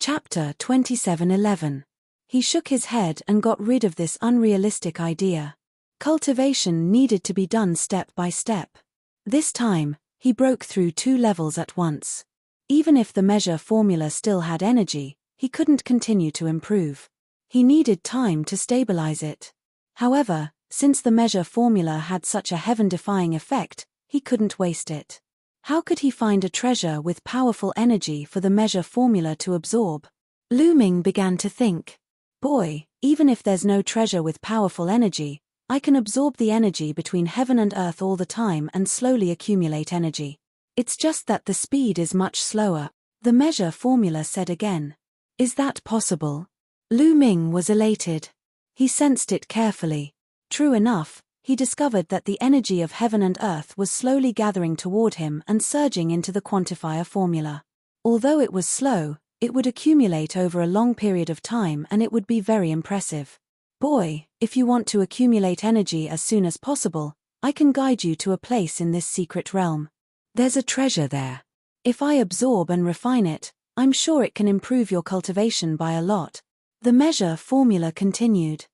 Chapter 27:11. He shook his head and got rid of this unrealistic idea. Cultivation needed to be done step by step. This time, he broke through 2 levels at once. Even if the measure formula still had energy, he couldn't continue to improve. He needed time to stabilize it. However, since the measure formula had such a heaven-defying effect, he couldn't waste it. How could he find a treasure with powerful energy for the measure formula to absorb? Lu Ming began to think. Boy, even if there's no treasure with powerful energy, I can absorb the energy between heaven and earth all the time and slowly accumulate energy. It's just that the speed is much slower, the measure formula said again. Is that possible? Lu Ming was elated. He sensed it carefully. True enough, he discovered that the energy of heaven and earth was slowly gathering toward him and surging into the quantifier formula. Although it was slow, it would accumulate over a long period of time and it would be very impressive. Boy, if you want to accumulate energy as soon as possible, I can guide you to a place in this secret realm. There's a treasure there. If I absorb and refine it, I'm sure it can improve your cultivation by a lot. The measure formula continued.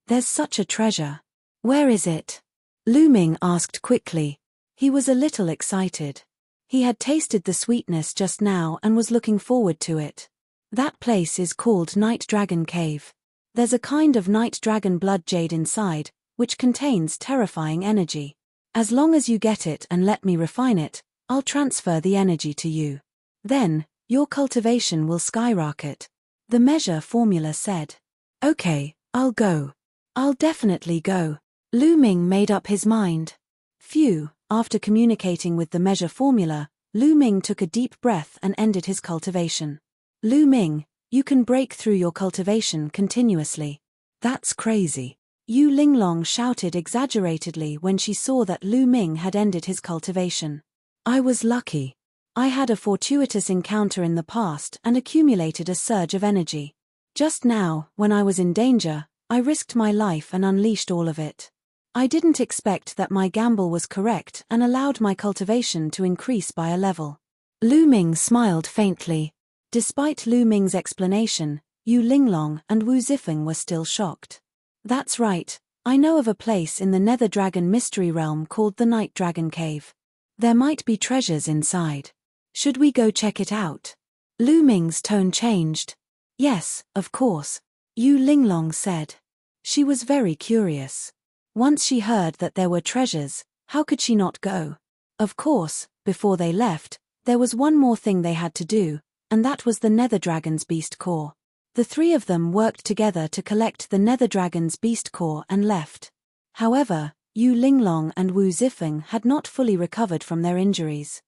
There's such a treasure. Where is it? Lu Ming asked quickly. He was a little excited. He had tasted the sweetness just now and was looking forward to it. That place is called Night Dragon Cave. There's a kind of night dragon blood jade inside, which contains terrifying energy. As long as you get it and let me refine it, I'll transfer the energy to you. Then, your cultivation will skyrocket. The measure formula said. Okay, I'll go. I'll definitely go. Lu Ming made up his mind. Phew, after communicating with the measure formula, Lu Ming took a deep breath and ended his cultivation. Lu Ming, you can break through your cultivation continuously. That's crazy. Yu Linglong shouted exaggeratedly when she saw that Lu Ming had ended his cultivation. I was lucky. I had a fortuitous encounter in the past and accumulated a surge of energy. Just now, when I was in danger, I risked my life and unleashed all of it. I didn't expect that my gamble was correct and allowed my cultivation to increase by a level. Lu Ming smiled faintly. Despite Lu Ming's explanation, Yu Linglong and Wu Zifeng were still shocked. That's right, I know of a place in the Nether Dragon mystery realm called the Night Dragon Cave. There might be treasures inside. Should we go check it out? Lu Ming's tone changed. Yes, of course, Yu Linglong said. She was very curious. Once she heard that there were treasures, how could she not go? Of course, before they left, there was one more thing they had to do, and that was the Nether Dragon's beast core. The 3 of them worked together to collect the Nether Dragon's beast core and left. However, Yu Linglong and Wu Zifeng had not fully recovered from their injuries.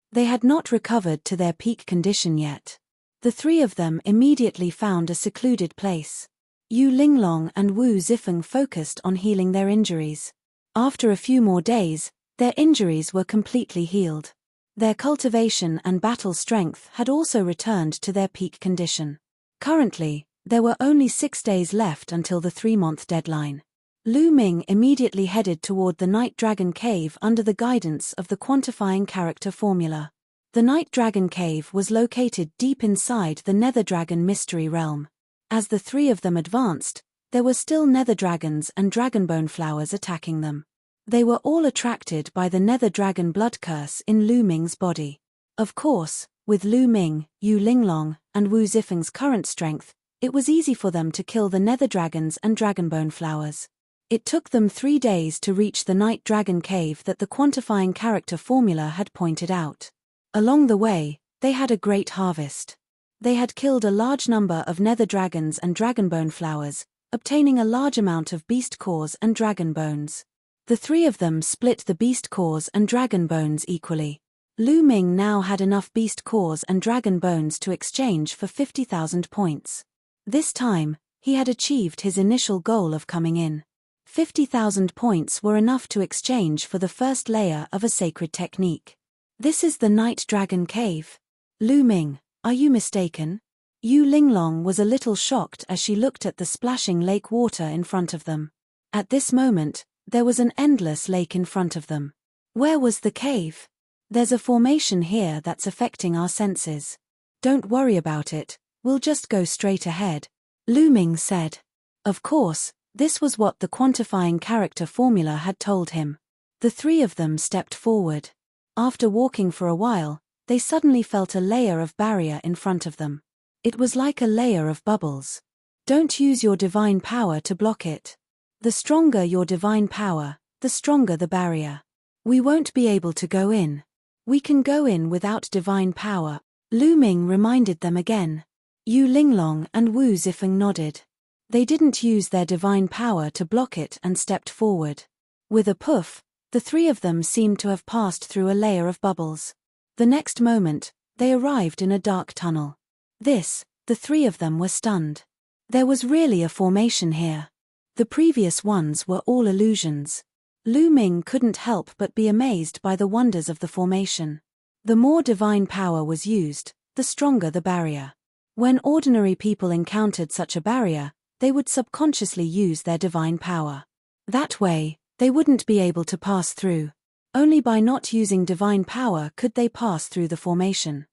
They had not recovered to their peak condition yet. The 3 of them immediately found a secluded place. Yu Linglong and Wu Zifeng focused on healing their injuries. After a few more days, their injuries were completely healed. Their cultivation and battle strength had also returned to their peak condition. Currently, there were only 6 days left until the 3-month deadline. Lu Ming immediately headed toward the Night Dragon Cave under the guidance of the quantifying character formula. The Night Dragon Cave was located deep inside the Nether Dragon mystery realm. As the 3 of them advanced, there were still nether dragons and dragonbone flowers attacking them. They were all attracted by the nether dragon blood curse in Lu Ming's body. Of course, with Lu Ming, Yu Linglong, and Wu Zifeng's current strength, it was easy for them to kill the nether dragons and dragonbone flowers. It took them 3 days to reach the Night Dragon Cave that the quantifying character formula had pointed out. Along the way, they had a great harvest. They had killed a large number of nether dragons and dragonbone flowers, obtaining a large amount of beast cores and dragon bones. The 3 of them split the beast cores and dragon bones equally. Lu Ming now had enough beast cores and dragon bones to exchange for 50,000 points. This time, he had achieved his initial goal of coming in. 50,000 points were enough to exchange for the first layer of a sacred technique. This is the Night Dragon Cave. Lu Ming, are you mistaken? Yu Linglong was a little shocked as she looked at the splashing lake water in front of them. At this moment, there was an endless lake in front of them. Where was the cave? There's a formation here that's affecting our senses. Don't worry about it, We'll just go straight ahead, Lu Ming said. Of course, this was what the quantifying character formula had told him. The three of them stepped forward. After walking for a while, they suddenly felt a layer of barrier in front of them. It was like a layer of bubbles. Don't use your divine power to block it. The stronger your divine power, the stronger the barrier. We won't be able to go in. We can go in without divine power, Lu Ming reminded them again. Yu Linglong and Wu Zifeng nodded. They didn't use their divine power to block it and stepped forward. With a poof, the three of them seemed to have passed through a layer of bubbles. The next moment, they arrived in a dark tunnel. The three of them were stunned. There was really a formation here. The previous ones were all illusions. Lu Ming couldn't help but be amazed by the wonders of the formation. The more divine power was used, the stronger the barrier. When ordinary people encountered such a barrier, they would subconsciously use their divine power. That way, they wouldn't be able to pass through. Only by not using divine power could they pass through the formation.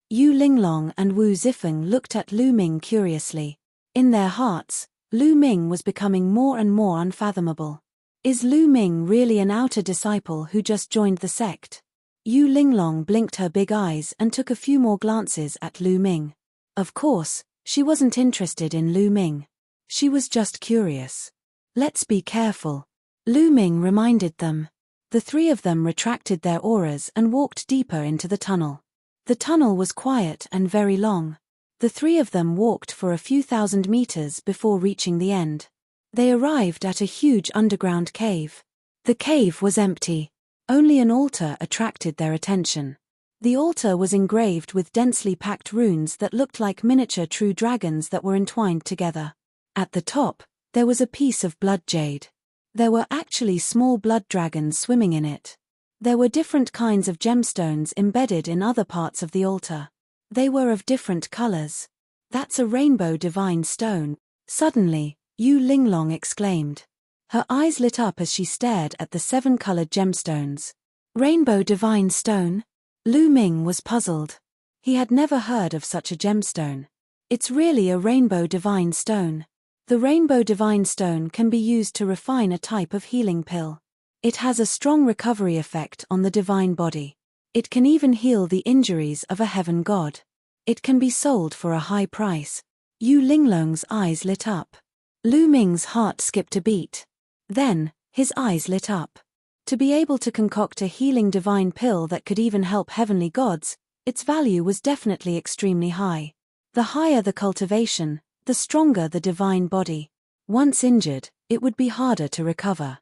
Yu Linglong and Wu Zifeng looked at Lu Ming curiously. In their hearts, Lu Ming was becoming more and more unfathomable. Is Lu Ming really an outer disciple who just joined the sect? Yu Linglong blinked her big eyes and took a few more glances at Lu Ming. Of course, she wasn't interested in Lu Ming. She was just curious. Let's be careful, Lu Ming reminded them. The three of them retracted their auras and walked deeper into the tunnel. The tunnel was quiet and very long. The three of them walked for a few thousand meters before reaching the end. They arrived at a huge underground cave. The cave was empty. Only an altar attracted their attention. The altar was engraved with densely packed runes that looked like miniature true dragons that were entwined together. At the top, there was a piece of blood jade. There were actually small blood dragons swimming in it. There were different kinds of gemstones embedded in other parts of the altar. They were of different colors. That's a rainbow divine stone, suddenly, Yu Linglong exclaimed. Her eyes lit up as she stared at the 7-colored gemstones. Rainbow divine stone? Lu Ming was puzzled. He had never heard of such a gemstone. It's really a rainbow divine stone. The rainbow divine stone can be used to refine a type of healing pill. It has a strong recovery effect on the divine body. It can even heal the injuries of a heaven god. It can be sold for a high price. Yu Linglong's eyes lit up. Lu Ming's heart skipped a beat. Then, his eyes lit up. To be able to concoct a healing divine pill that could even help heavenly gods, its value was definitely extremely high. The higher the cultivation, the stronger the divine body. Once injured, it would be harder to recover.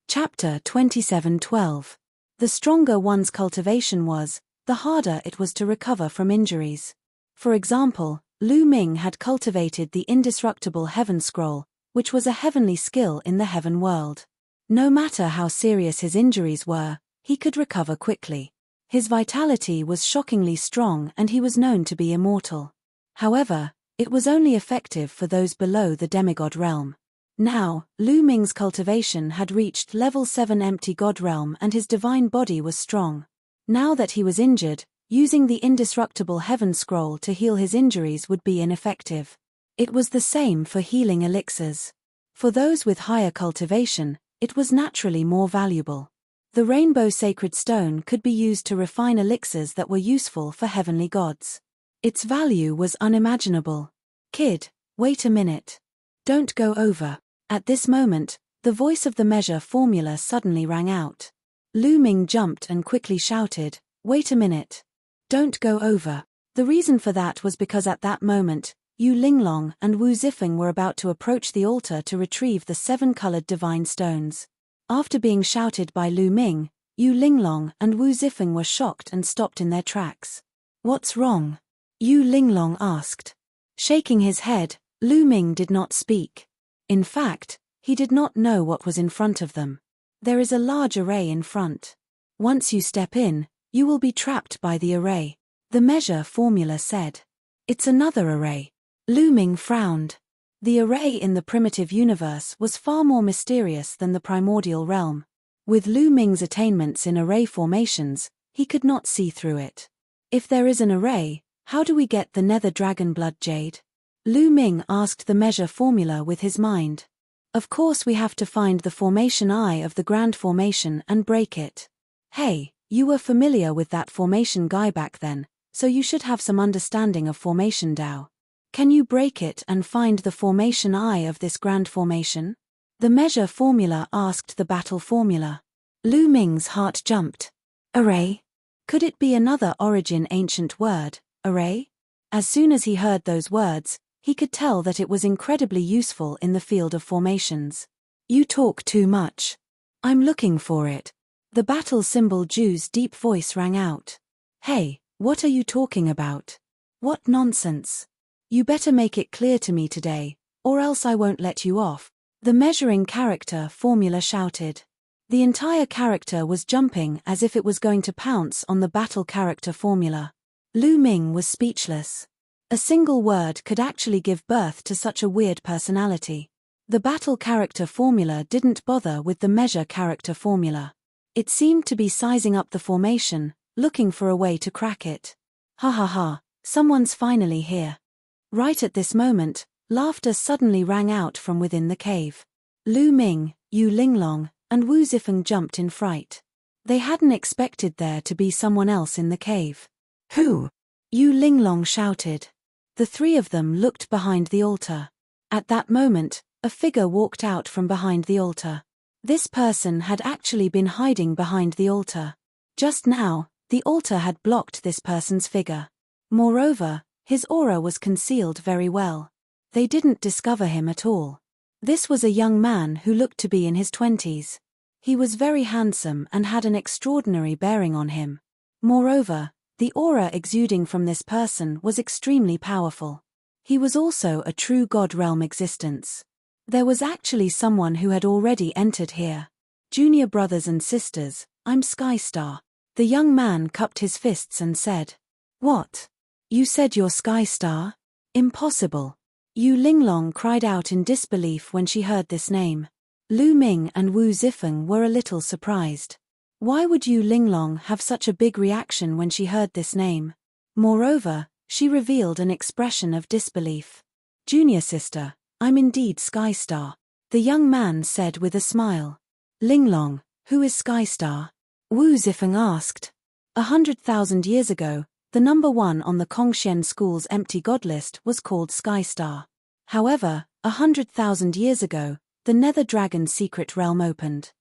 Chapter 27:12. The stronger one's cultivation was, the harder it was to recover from injuries. For example, Lu Ming had cultivated the indestructible Heaven Scroll, which was a heavenly skill in the heaven world. No matter how serious his injuries were, he could recover quickly. His vitality was shockingly strong and he was known to be immortal. However, it was only effective for those below the demigod realm. Now, Lu Ming's cultivation had reached level 7 empty god realm and his divine body was strong. Now that he was injured, using the indestructible Heaven Scroll to heal his injuries would be ineffective. It was the same for healing elixirs. For those with higher cultivation, it was naturally more valuable. The rainbow sacred stone could be used to refine elixirs that were useful for heavenly gods. Its value was unimaginable. Kid, wait a minute. Don't go over. At this moment, the voice of the measure formula suddenly rang out. Lu Ming jumped and quickly shouted, wait a minute. Don't go over. The reason for that was because at that moment, Yu Linglong and Wu Zifeng were about to approach the altar to retrieve the 7-colored divine stones. After being shouted by Lu Ming, Yu Linglong and Wu Zifeng were shocked and stopped in their tracks. What's wrong? Yu Linglong asked. Shaking his head, Lu Ming did not speak. In fact, he did not know what was in front of them. There is a large array in front. Once you step in, you will be trapped by the array, the measure formula said. It's another array. Lu Ming frowned. The array in the primitive universe was far more mysterious than the primordial realm. With Lu Ming's attainments in array formations, he could not see through it. If there is an array, How do we get the nether dragon blood jade? Lu Ming asked the measure formula with his mind. Of course we have to find the formation eye of the grand formation and break it. Hey, you were familiar with that formation guy back then, so you should have some understanding of formation Dao. Can you break it and find the formation eye of this grand formation? The measure formula asked the battle formula. Lu Ming's heart jumped. Array? Could it be another origin ancient word, array? As soon as he heard those words, he could tell that it was incredibly useful in the field of formations. You talk too much. I'm looking for it. The battle symbol Ju's deep voice rang out. Hey, what are you talking about? What nonsense. You better make it clear to me today, or else I won't let you off. The measuring character formula shouted. The entire character was jumping as if it was going to pounce on the battle character formula. Lu Ming was speechless. A single word could actually give birth to such a weird personality. The battle character formula didn't bother with the measure character formula. It seemed to be sizing up the formation, looking for a way to crack it. Ha ha ha, someone's finally here. Right at this moment, laughter suddenly rang out from within the cave. Lu Ming, Yu Linglong, and Wu Zifeng jumped in fright. They hadn't expected there to be someone else in the cave. Who? Yu Linglong shouted. The three of them looked behind the altar. At that moment, a figure walked out from behind the altar. This person had actually been hiding behind the altar. Just now, the altar had blocked this person's figure. Moreover, his aura was concealed very well. They didn't discover him at all. This was a young man who looked to be in his 20s. He was very handsome and had an extraordinary bearing on him. Moreover, the aura exuding from this person was extremely powerful. He was also a true God realm existence. There was actually someone who had already entered here. Junior brothers and sisters, I'm Skystar. The young man cupped his fists and said. What? You said you're Skystar? Impossible. Yu Linglong cried out in disbelief when she heard this name. Lu Ming and Wu Zifeng were a little surprised. Why would Yu Linglong have such a big reaction when she heard this name? Moreover, she revealed an expression of disbelief. Junior sister, I'm indeed Skystar. The young man said with a smile. Linglong, who is Skystar? Wu Zifeng asked. 100,000 years ago, the number one on the Kongxian school's empty god list was called Skystar. However, 100,000 years ago, the Nether Dragon secret realm opened.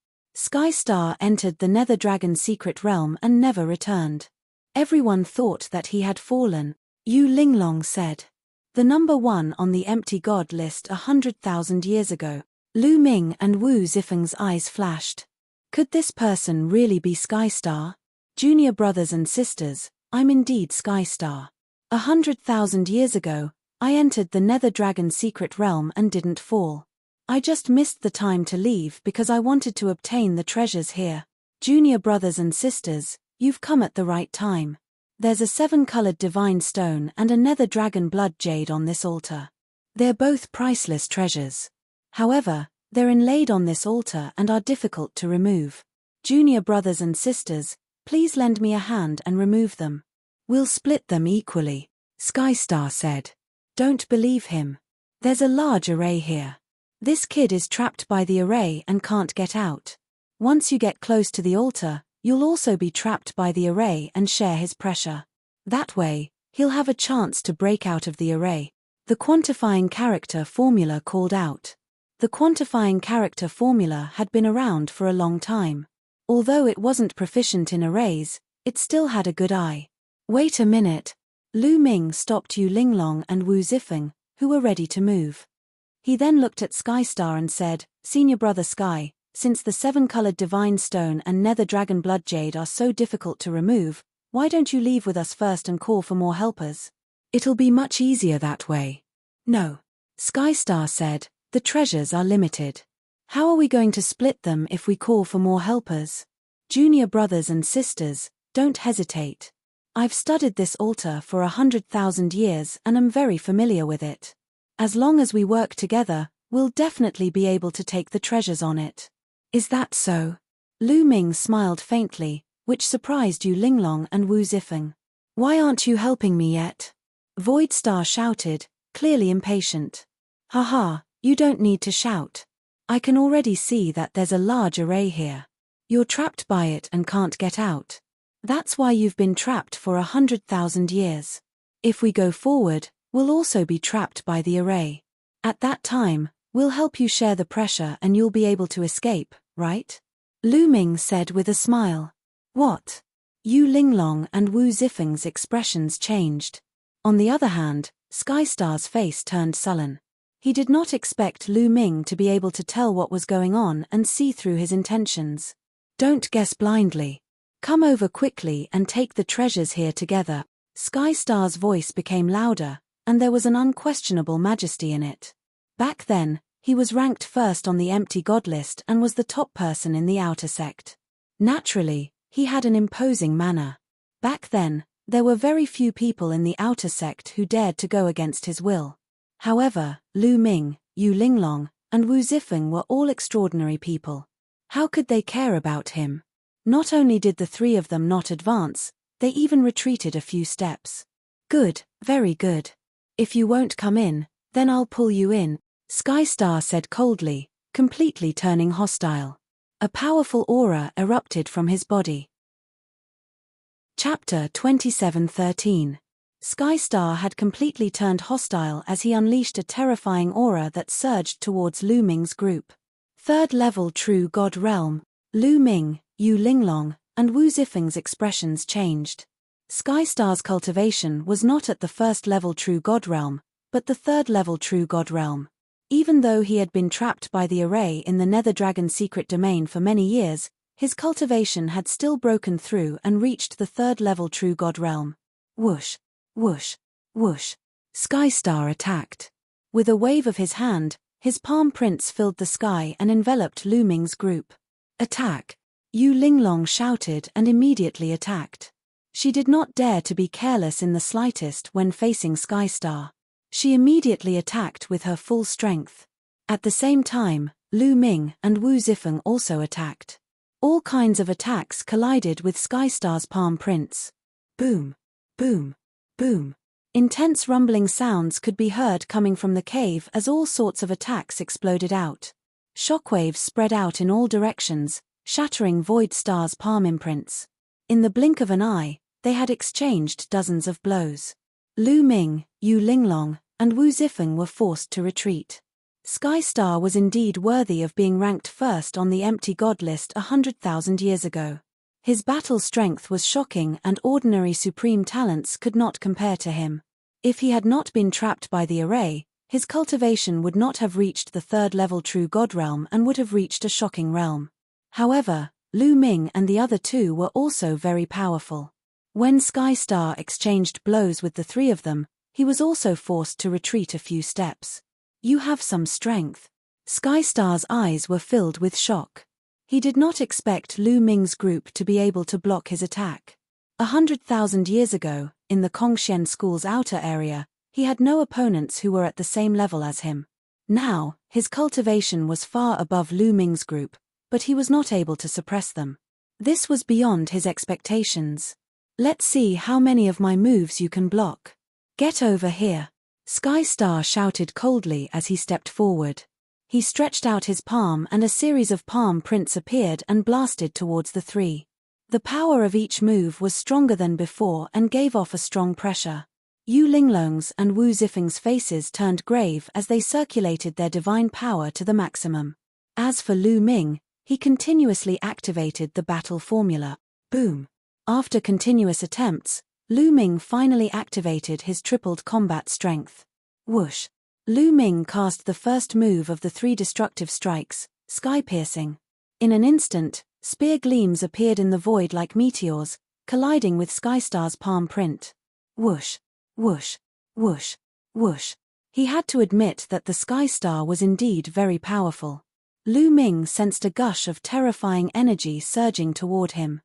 Skystar entered the Nether Dragon secret realm and never returned. Everyone thought that he had fallen, Yu Linglong said. The number one on the empty god list 100,000 years ago. Lu Ming and Wu Zifeng's eyes flashed. Could this person really be Skystar? Junior brothers and sisters, I'm indeed Skystar. 100,000 years ago, I entered the Nether Dragon secret realm and didn't fall. I just missed the time to leave because I wanted to obtain the treasures here. Junior brothers and sisters, you've come at the right time. There's a 7-colored divine stone and a nether dragon blood jade on this altar. They're both priceless treasures. However, they're inlaid on this altar and are difficult to remove. Junior brothers and sisters, please lend me a hand and remove them. We'll split them equally, Skystar said. Don't believe him. There's a large array here. This kid is trapped by the array and can't get out. Once you get close to the altar, you'll also be trapped by the array and share his pressure. That way, he'll have a chance to break out of the array. The quantifying character formula called out. The quantifying character formula had been around for a long time. Although it wasn't proficient in arrays, it still had a good eye. Wait a minute. Lu Ming stopped Yu Linglong and Wu Zifeng, who were ready to move. He then looked at Skystar and said, Senior Brother Sky, since the 7-colored divine stone and nether dragon blood jade are so difficult to remove, why don't you leave with us first and call for more helpers? It'll be much easier that way. No. Skystar said, the treasures are limited. How are we going to split them if we call for more helpers? Junior brothers and sisters, don't hesitate. I've studied this altar for 100,000 years and am very familiar with it. As long as we work together, we'll definitely be able to take the treasures on it. Is that so? Lu Ming smiled faintly, which surprised Yu Linglong and Wu Zifeng. Why aren't you helping me yet? Void Star shouted, clearly impatient. Haha, you don't need to shout. I can already see that there's a large array here. You're trapped by it and can't get out. That's why you've been trapped for 100,000 years. If we go forward, we'll also be trapped by the array. At that time, we'll help you share the pressure and you'll be able to escape, right? Lu Ming said with a smile. What? Yu Linglong and Wu Zifeng's expressions changed. On the other hand, Skystar's face turned sullen. He did not expect Lu Ming to be able to tell what was going on and see through his intentions. Don't guess blindly. Come over quickly and take the treasures here together. Skystar's voice became louder, and there was an unquestionable majesty in it. Back then, he was ranked first on the empty god list and was the top person in the outer sect. Naturally, he had an imposing manner. Back then, there were very few people in the outer sect who dared to go against his will. However, Lu Ming, Yu Linglong, and Wu Zifeng were all extraordinary people. How could they care about him? Not only did the three of them not advance, they even retreated a few steps. Good, very good. If you won't come in, then I'll pull you in, Skystar said coldly, completely turning hostile. A powerful aura erupted from his body. Chapter 27:13. Skystar had completely turned hostile as he unleashed a terrifying aura that surged towards Lu Ming's group. Third level True God Realm. Lu Ming, Yu Linglong, and Wu Zifeng's expressions changed. Skystar's cultivation was not at the first level True God Realm, but the third level True God Realm. Even though he had been trapped by the array in the Netherdragon secret domain for many years, his cultivation had still broken through and reached the third level True God Realm. Whoosh, whoosh, whoosh. Skystar attacked. With a wave of his hand, his palm prints filled the sky and enveloped Lu Ming's group. Attack! Yu Linglong shouted and immediately attacked. She did not dare to be careless in the slightest when facing Skystar. She immediately attacked with her full strength. At the same time, Lu Ming and Wu Zifeng also attacked. All kinds of attacks collided with Skystar's palm prints. Boom, boom, boom. Intense rumbling sounds could be heard coming from the cave as all sorts of attacks exploded out. Shockwaves spread out in all directions, shattering Void Star's palm imprints. In the blink of an eye, they had exchanged dozens of blows. Lu Ming, Yu Linglong, and Wu Zifeng were forced to retreat. Skystar was indeed worthy of being ranked first on the empty god list 100,000 years ago. His battle strength was shocking and ordinary supreme talents could not compare to him. If he had not been trapped by the array, his cultivation would not have reached the third level True God Realm and would have reached a shocking realm. However, Lu Ming and the other two were also very powerful. When Skystar exchanged blows with the three of them, he was also forced to retreat a few steps. You have some strength. Skystar's eyes were filled with shock. He did not expect Lu Ming's group to be able to block his attack. 100,000 years ago, in the Kongxian School's outer area, he had no opponents who were at the same level as him. Now, his cultivation was far above Lu Ming's group, but he was not able to suppress them. This was beyond his expectations. Let's see how many of my moves you can block. Get over here. Skystar shouted coldly as he stepped forward. He stretched out his palm and a series of palm prints appeared and blasted towards the three. The power of each move was stronger than before and gave off a strong pressure. Yu Linglong's and Wu Zifeng's faces turned grave as they circulated their divine power to the maximum. As for Lu Ming, he continuously activated the battle formula. Boom. After continuous attempts, Lu Ming finally activated his tripled combat strength. Whoosh. Lu Ming cast the first move of the three destructive strikes, sky-piercing. In an instant, spear gleams appeared in the void like meteors, colliding with Skystar's palm print. Whoosh, whoosh, whoosh, whoosh. He had to admit that the Skystar was indeed very powerful. Lu Ming sensed a gush of terrifying energy surging toward him.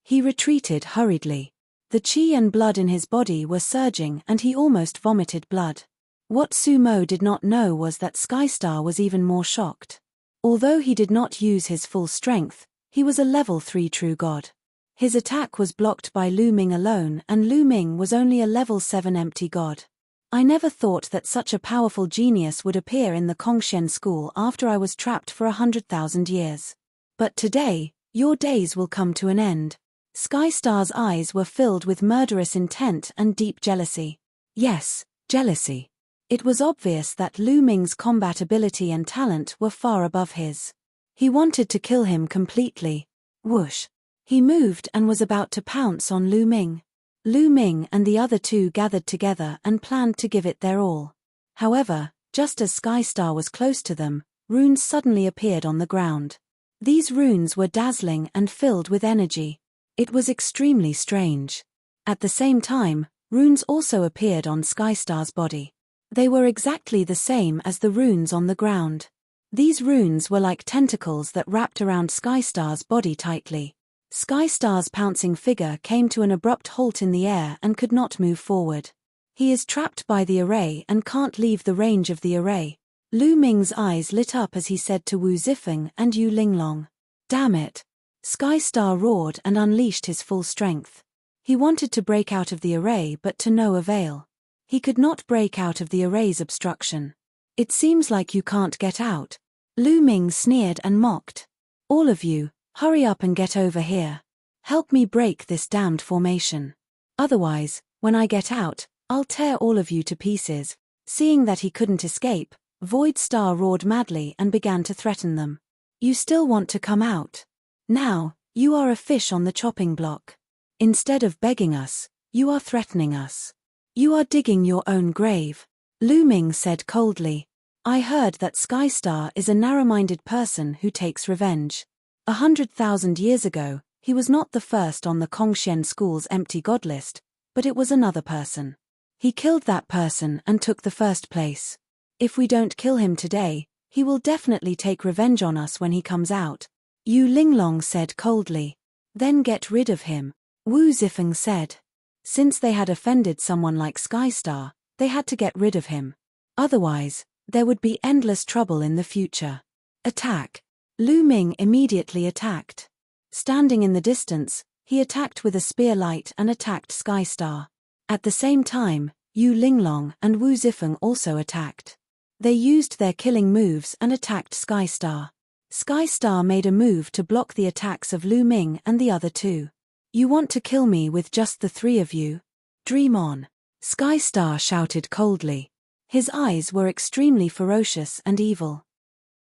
He retreated hurriedly. The qi and blood in his body were surging and he almost vomited blood. What Sumo did not know was that Skystar was even more shocked. Although he did not use his full strength, he was a level 3 true god. His attack was blocked by Lu Ming alone, and Lu Ming was only a level 7 empty god. I never thought that such a powerful genius would appear in the Kongshen school after I was trapped for 100,000 years. But today, your days will come to an end. Skystar's eyes were filled with murderous intent and deep jealousy. Yes, jealousy. It was obvious that Lu Ming's combat ability and talent were far above his. He wanted to kill him completely. Whoosh. He moved and was about to pounce on Lu Ming. Lu Ming and the other two gathered together and planned to give it their all. However, just as Skystar was close to them, runes suddenly appeared on the ground. These runes were dazzling and filled with energy. It was extremely strange. At the same time, runes also appeared on Skystar's body. They were exactly the same as the runes on the ground. These runes were like tentacles that wrapped around Skystar's body tightly. Skystar's pouncing figure came to an abrupt halt in the air and could not move forward. He is trapped by the array and can't leave the range of the array. Lu Ming's eyes lit up as he said to Wu Zifeng and Yu Linglong. Damn it! Skystar roared and unleashed his full strength. He wanted to break out of the array but to no avail. He could not break out of the array's obstruction. It seems like you can't get out. Lu Ming sneered and mocked. All of you, hurry up and get over here. Help me break this damned formation. Otherwise, when I get out, I'll tear all of you to pieces. Seeing that he couldn't escape, Void Star roared madly and began to threaten them. You still want to come out? Now, you are a fish on the chopping block. Instead of begging us, you are threatening us. You are digging your own grave. Lu Ming said coldly. I heard that Skystar is a narrow-minded person who takes revenge. 100,000 years ago, he was not the first on the Kongshen school's empty god list, but it was another person. He killed that person and took the first place. If we don't kill him today, he will definitely take revenge on us when he comes out. Yu Linglong said coldly. Then get rid of him, Wu Zifeng said. Since they had offended someone like Skystar, they had to get rid of him. Otherwise, there would be endless trouble in the future. Attack. Lu Ming immediately attacked. Standing in the distance, he attacked with a spear light and attacked Skystar. At the same time, Yu Linglong and Wu Zifeng also attacked. They used their killing moves and attacked Skystar. Skystar made a move to block the attacks of Lu Ming and the other two. You want to kill me with just the three of you? Dream on. Skystar shouted coldly. His eyes were extremely ferocious and evil.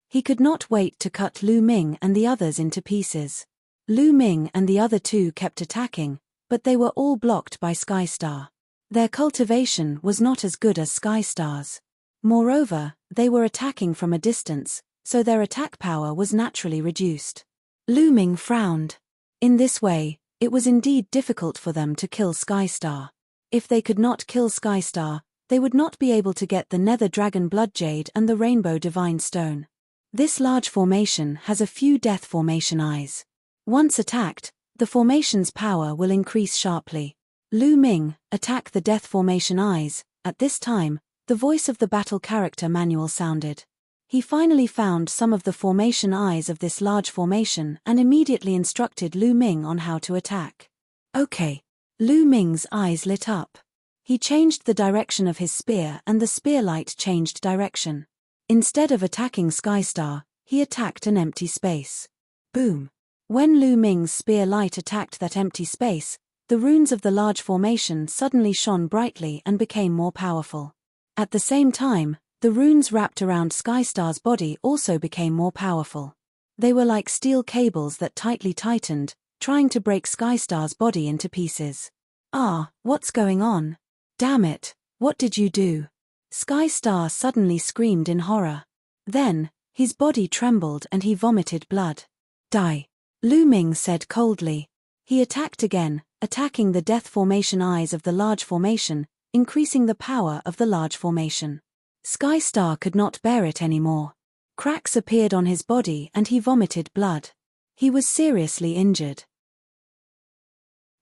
He could not wait to cut Lu Ming and the others into pieces. Lu Ming and the other two kept attacking, but they were all blocked by Skystar. Their cultivation was not as good as Skystar's. Moreover, they were attacking from a distance, so their attack power was naturally reduced. Lu Ming frowned. In this way, it was indeed difficult for them to kill Skystar. If they could not kill Skystar, they would not be able to get the Nether Dragon Blood Jade and the Rainbow Divine Stone. This large formation has a few Death Formation eyes. Once attacked, the formation's power will increase sharply. Lu Ming, attack the Death Formation eyes. At this time, the voice of the battle character manual sounded. He finally found some of the formation eyes of this large formation and immediately instructed Lu Ming on how to attack. Okay. Lu Ming's eyes lit up. He changed the direction of his spear and the spear light changed direction. Instead of attacking Skystar, he attacked an empty space. Boom. When Lu Ming's spear light attacked that empty space, the runes of the large formation suddenly shone brightly and became more powerful. At the same time, the runes wrapped around Skystar's body also became more powerful. They were like steel cables that tightly tightened, trying to break Skystar's body into pieces. Ah, what's going on? Damn it, what did you do? Skystar suddenly screamed in horror. Then, his body trembled and he vomited blood. Die. Lu Ming said coldly. He attacked again, attacking the Death Formation eyes of the large formation, increasing the power of the large formation. Skystar could not bear it anymore. Cracks appeared on his body and he vomited blood. He was seriously injured.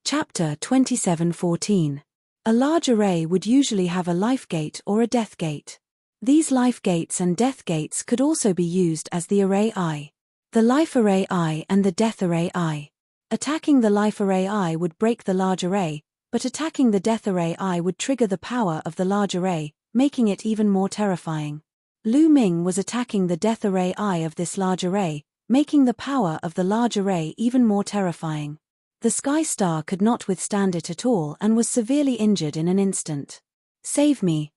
Chapter 27:14. A large array would usually have a life gate or a death gate. These life gates and death gates could also be used as the array eye. The life array eye and the death array eye. Attacking the life array I would break the large array, but attacking the death array I would trigger the power of the large array, making it even more terrifying. Lu Ming was attacking the death array I of this large array, making the power of the large array even more terrifying. The Sky Star could not withstand it at all and was severely injured in an instant. Save me,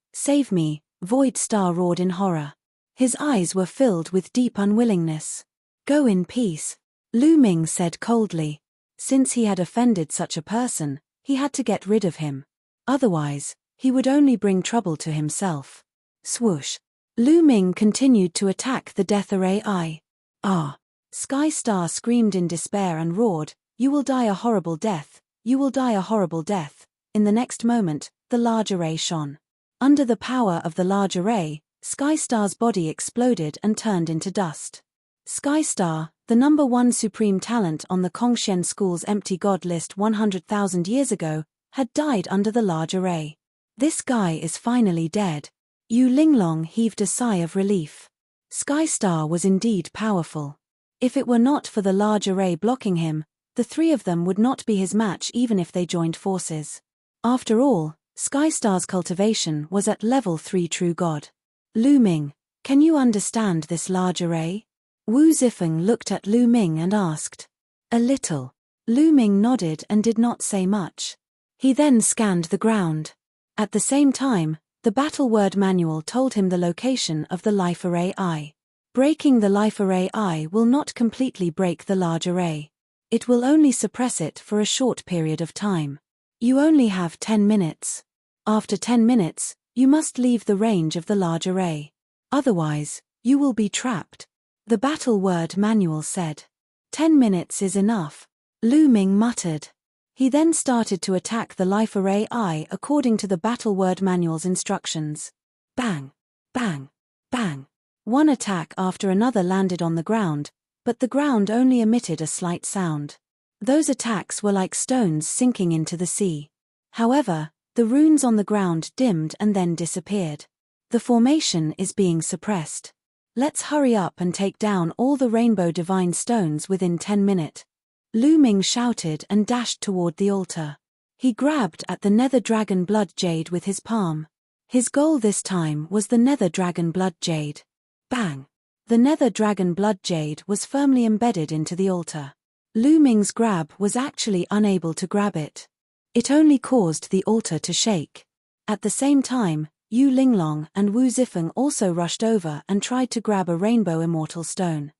Void Star roared in horror. His eyes were filled with deep unwillingness. Go in peace, Lu Ming said coldly. Since he had offended such a person, he had to get rid of him. Otherwise, he would only bring trouble to himself. Swoosh. Lu Ming continued to attack the death array I. Ah! Sky Star screamed in despair and roared, you will die a horrible death, you will die a horrible death. In the next moment, the large array shone. Under the power of the large array, Sky Star's body exploded and turned into dust. Sky Star, the number 1 supreme talent on the Kongxian School's empty god list 100,000 years ago, had died under the large array. This guy is finally dead. Yu Linglong heaved a sigh of relief. Sky Star was indeed powerful. If it were not for the large array blocking him, the three of them would not be his match even if they joined forces. After all, Sky Star's cultivation was at level 3 true god. Lu Ming, can you understand this large array? Wu Zifeng looked at Lu Ming and asked. A little. Lu Ming nodded and did not say much. He then scanned the ground. At the same time, the battle word manual told him the location of the life array I. Breaking the life array I will not completely break the large array. It will only suppress it for a short period of time. You only have 10 minutes. After 10 minutes, you must leave the range of the large array. Otherwise, you will be trapped. The battle word manual said. 10 minutes is enough, Lu Ming muttered. He then started to attack the life array I according to the battle word manual's instructions. Bang! Bang! Bang! One attack after another landed on the ground, but the ground only emitted a slight sound. Those attacks were like stones sinking into the sea. However, the runes on the ground dimmed and then disappeared. The formation is being suppressed. Let's hurry up and take down all the rainbow divine stones within 10 minutes. Lu Ming shouted and dashed toward the altar. He grabbed at the Nether Dragon Blood Jade with his palm. His goal this time was the Nether Dragon Blood Jade. Bang! The Nether Dragon Blood Jade was firmly embedded into the altar. Lu Ming's grab was actually unable to grab it. It only caused the altar to shake. At the same time, Yu Linglong and Wu Zifeng also rushed over and tried to grab a rainbow immortal stone.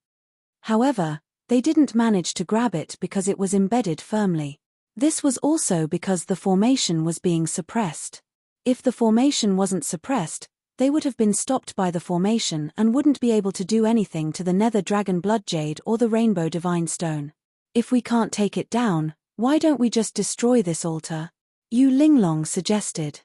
However, they didn't manage to grab it because it was embedded firmly. This was also because the formation was being suppressed. If the formation wasn't suppressed, they would have been stopped by the formation and wouldn't be able to do anything to the Nether Dragon Blood Jade or the Rainbow Divine Stone. If we can't take it down, why don't we just destroy this altar? Yu Linglong suggested.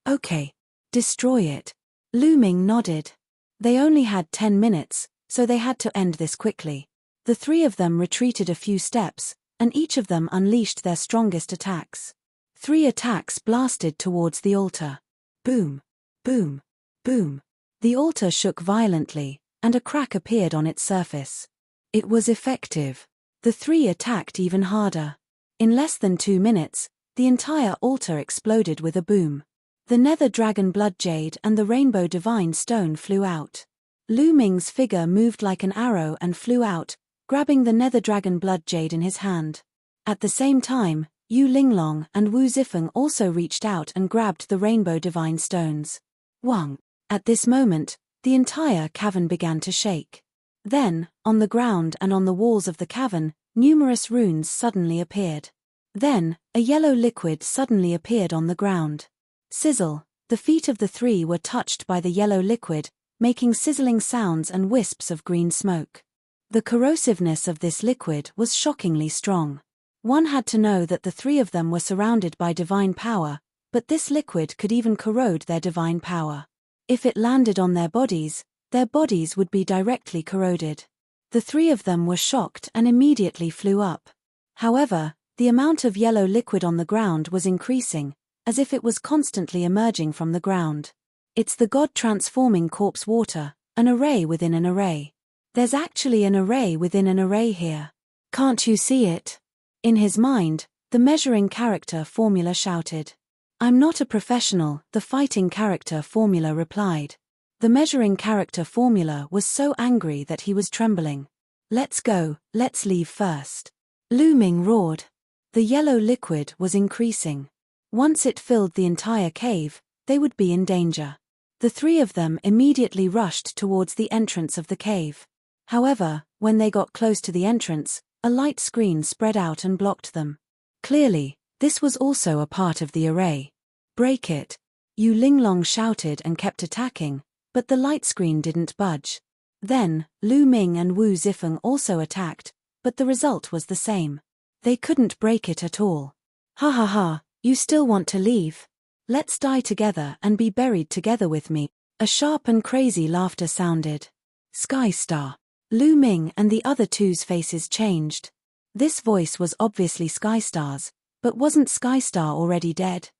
Okay. Destroy it. Lu Ming nodded. They only had 10 minutes, so they had to end this quickly. The three of them retreated a few steps, and each of them unleashed their strongest attacks. 3 attacks blasted towards the altar. Boom. Boom. Boom. The altar shook violently, and a crack appeared on its surface. It was effective. The 3 attacked even harder. In less than 2 minutes, the entire altar exploded with a boom. The Nether Dragon Blood Jade and the Rainbow Divine Stone flew out. Lu Ming's figure moved like an arrow and flew out, grabbing the Nether Dragon Blood Jade in his hand. At the same time, Yu Linglong and Wu Zifeng also reached out and grabbed the Rainbow Divine Stones. Wang! At this moment, the entire cavern began to shake. Then, on the ground and on the walls of the cavern, numerous runes suddenly appeared. Then, a yellow liquid suddenly appeared on the ground. Sizzle! The feet of the 3 were touched by the yellow liquid, making sizzling sounds and wisps of green smoke. The corrosiveness of this liquid was shockingly strong. One had to know that the 3 of them were surrounded by divine power, but this liquid could even corrode their divine power. If it landed on their bodies would be directly corroded. The 3 of them were shocked and immediately flew up. However, the amount of yellow liquid on the ground was increasing, as if it was constantly emerging from the ground. It's the God-transforming corpse water, an array within an array. There's actually an array within an array here. Can't you see it? In his mind, the measuring character formula shouted. I'm not a professional, the fighting character formula replied. The measuring character formula was so angry that he was trembling. Let's go, let's leave first. Lu Ming roared. The yellow liquid was increasing. Once it filled the entire cave, they would be in danger. The three of them immediately rushed towards the entrance of the cave. However, when they got close to the entrance, a light screen spread out and blocked them. Clearly, this was also a part of the array. Break it. Yu Linglong shouted and kept attacking, but the light screen didn't budge. Then, Lu Ming and Wu Zifeng also attacked, but the result was the same. They couldn't break it at all. Ha ha ha, you still want to leave? Let's die together and be buried together with me. A sharp and crazy laughter sounded. Sky Star. Lu Ming and the other two's faces changed. This voice was obviously Sky Star's, but wasn't Sky Star already dead?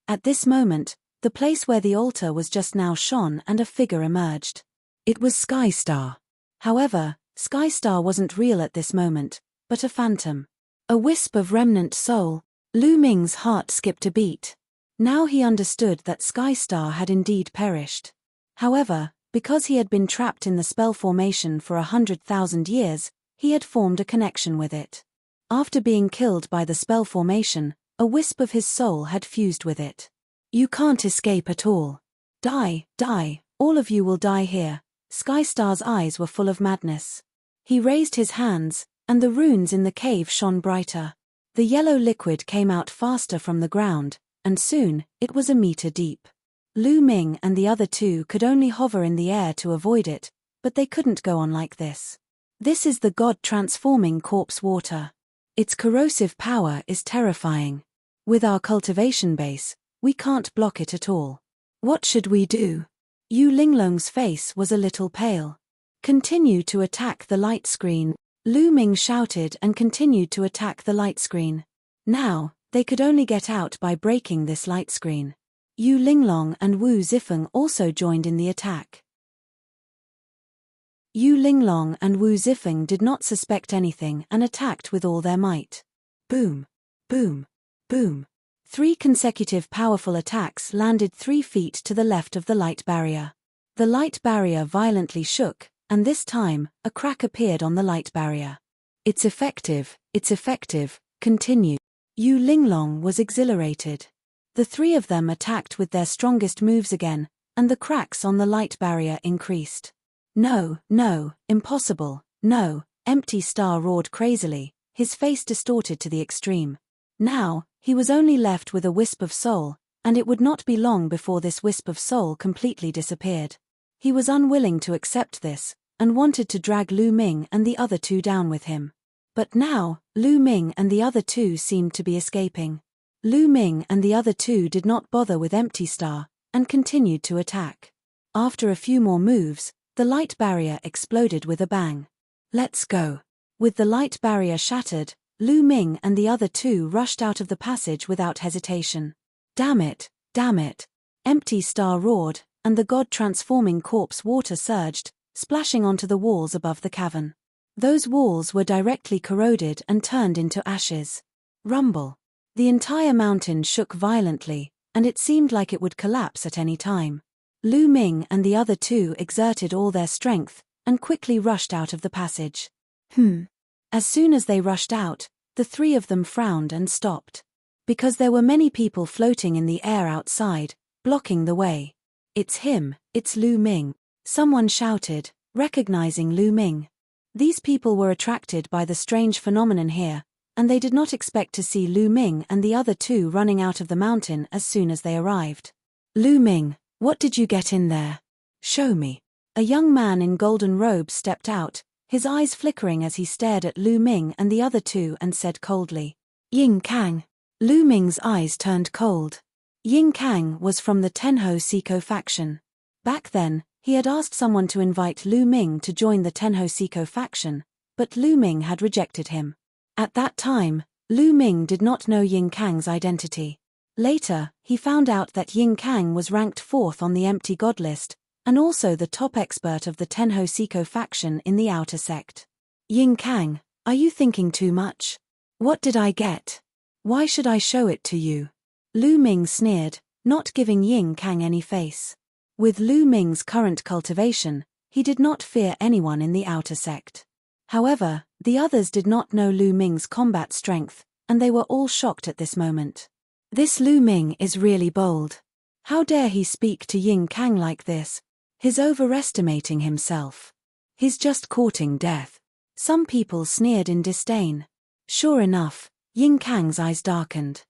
At this moment, the place where the altar was just now shone and a figure emerged. It was Sky Star. However, Sky Star wasn't real at this moment, but a phantom. A wisp of remnant soul. Lu Ming's heart skipped a beat. Now he understood that Sky Star had indeed perished. However, because he had been trapped in the spell formation for 100,000 years, he had formed a connection with it. After being killed by the spell formation, a wisp of his soul had fused with it. You can't escape at all. Die, die, all of you will die here. Sky Star's eyes were full of madness. He raised his hands, and the runes in the cave shone brighter. The yellow liquid came out faster from the ground, and soon, it was a meter deep. Lu Ming and the other two could only hover in the air to avoid it, but they couldn't go on like this. This is the god-transforming corpse water. Its corrosive power is terrifying. With our cultivation base, we can't block it at all. What should we do? Yu Linglong's face was a little pale. Continue to attack the light screen. Lu Ming shouted and continued to attack the light screen. Now, they could only get out by breaking this light screen. Yu Linglong and Wu Zifeng also joined in the attack. Yu Linglong and Wu Zifeng did not suspect anything and attacked with all their might. Boom, boom, boom. 3 consecutive powerful attacks landed 3 feet to the left of the light barrier. The light barrier violently shook, and this time, a crack appeared on the light barrier. It's effective, continue. Yu Linglong was exhilarated. The 3 of them attacked with their strongest moves again, and the cracks on the light barrier increased. No, no, impossible, no, Empty Star roared crazily, his face distorted to the extreme. Now, he was only left with a wisp of soul, and it would not be long before this wisp of soul completely disappeared. He was unwilling to accept this, and wanted to drag Lu Ming and the other 2 down with him. But now, Lu Ming and the other 2 seemed to be escaping. Lu Ming and the other 2 did not bother with Empty Star, and continued to attack. After a few more moves, the light barrier exploded with a bang. Let's go. With the light barrier shattered, Lu Ming and the other 2 rushed out of the passage without hesitation. Damn it, damn it. Empty Star roared, and the god-transforming corpse water surged, splashing onto the walls above the cavern. Those walls were directly corroded and turned into ashes. Rumble. The entire mountain shook violently, and it seemed like it would collapse at any time. Lu Ming and the other 2 exerted all their strength, and quickly rushed out of the passage. As soon as they rushed out, the 3 of them frowned and stopped. Because there were many people floating in the air outside, blocking the way. It's him, it's Lu Ming. Someone shouted, recognizing Lu Ming. These people were attracted by the strange phenomenon here, and they did not expect to see Lu Ming and the other 2 running out of the mountain as soon as they arrived. Lu Ming, what did you get in there? Show me. A young man in golden robes stepped out, his eyes flickering as he stared at Lu Ming and the other 2 and said coldly, Ying Kang. Lu Ming's eyes turned cold. Ying Kang was from the Tenho Siko faction. Back then, he had asked someone to invite Lu Ming to join the Tenho Siko faction, but Lu Ming had rejected him. At that time, Lu Ming did not know Ying Kang's identity. Later, he found out that Ying Kang was ranked 4th on the Empty God list, and also the top expert of the Tenho Siko faction in the outer sect. Ying Kang, are you thinking too much? What did I get? Why should I show it to you? Lu Ming sneered, not giving Yin Kang any face. With Lu Ming's current cultivation, he did not fear anyone in the outer sect. However, the others did not know Lu Ming's combat strength, and they were all shocked at this moment. This Lu Ming is really bold. How dare he speak to Yin Kang like this? He's overestimating himself. He's just courting death. Some people sneered in disdain. Sure enough, Yin Kang's eyes darkened.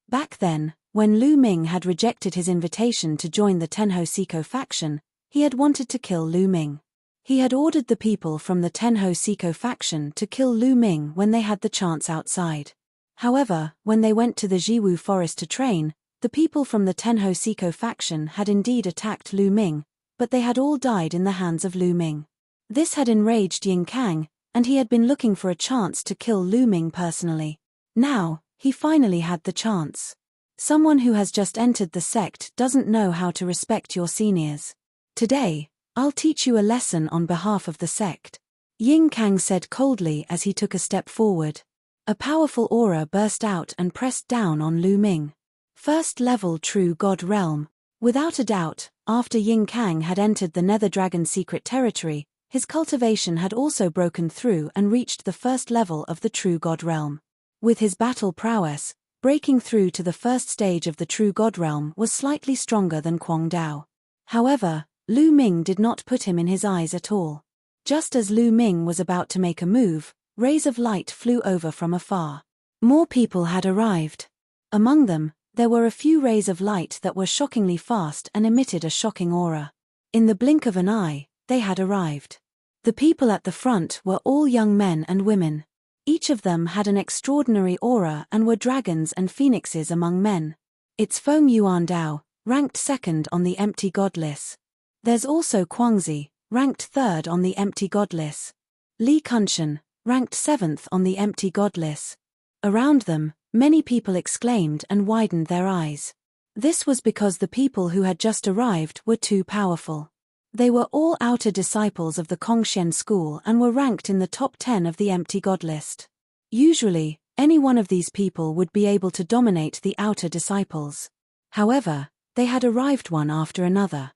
Back then, when Lu Ming had rejected his invitation to join the Tenho Siko faction, he had wanted to kill Lu Ming. He had ordered the people from the Tenho Siko faction to kill Lu Ming when they had the chance outside. However, when they went to the Jiwu forest to train, the people from the Tenho Siko faction had indeed attacked Lu Ming, but they had all died in the hands of Lu Ming. This had enraged Yin Kang, and he had been looking for a chance to kill Lu Ming personally. Now, he finally had the chance. Someone who has just entered the sect doesn't know how to respect your seniors. Today, I'll teach you a lesson on behalf of the sect. Yin Kang said coldly as he took a step forward. A powerful aura burst out and pressed down on Lu Ming. First level True God Realm. Without a doubt, after Yin Kang had entered the Nether Dragon secret territory, his cultivation had also broken through and reached the first level of the True God Realm. With his battle prowess, breaking through to the first stage of the True God Realm was slightly stronger than Kwang Dao. However, Lu Ming did not put him in his eyes at all. Just as Lu Ming was about to make a move, rays of light flew over from afar. More people had arrived. Among them, there were a few rays of light that were shockingly fast and emitted a shocking aura. In the blink of an eye, they had arrived. The people at the front were all young men and women. Each of them had an extraordinary aura and were dragons and phoenixes among men. It's Feng Yuan Dao, ranked second on the empty god list. There's also Guangzi, ranked third on the empty god list. Li Kunshan, ranked seventh on the empty god list. Around them, many people exclaimed and widened their eyes. This was because the people who had just arrived were too powerful. They were all outer disciples of the Kongshen school and were ranked in the top 10 of the empty god list. Usually, any one of these people would be able to dominate the outer disciples. However, they had arrived one after another.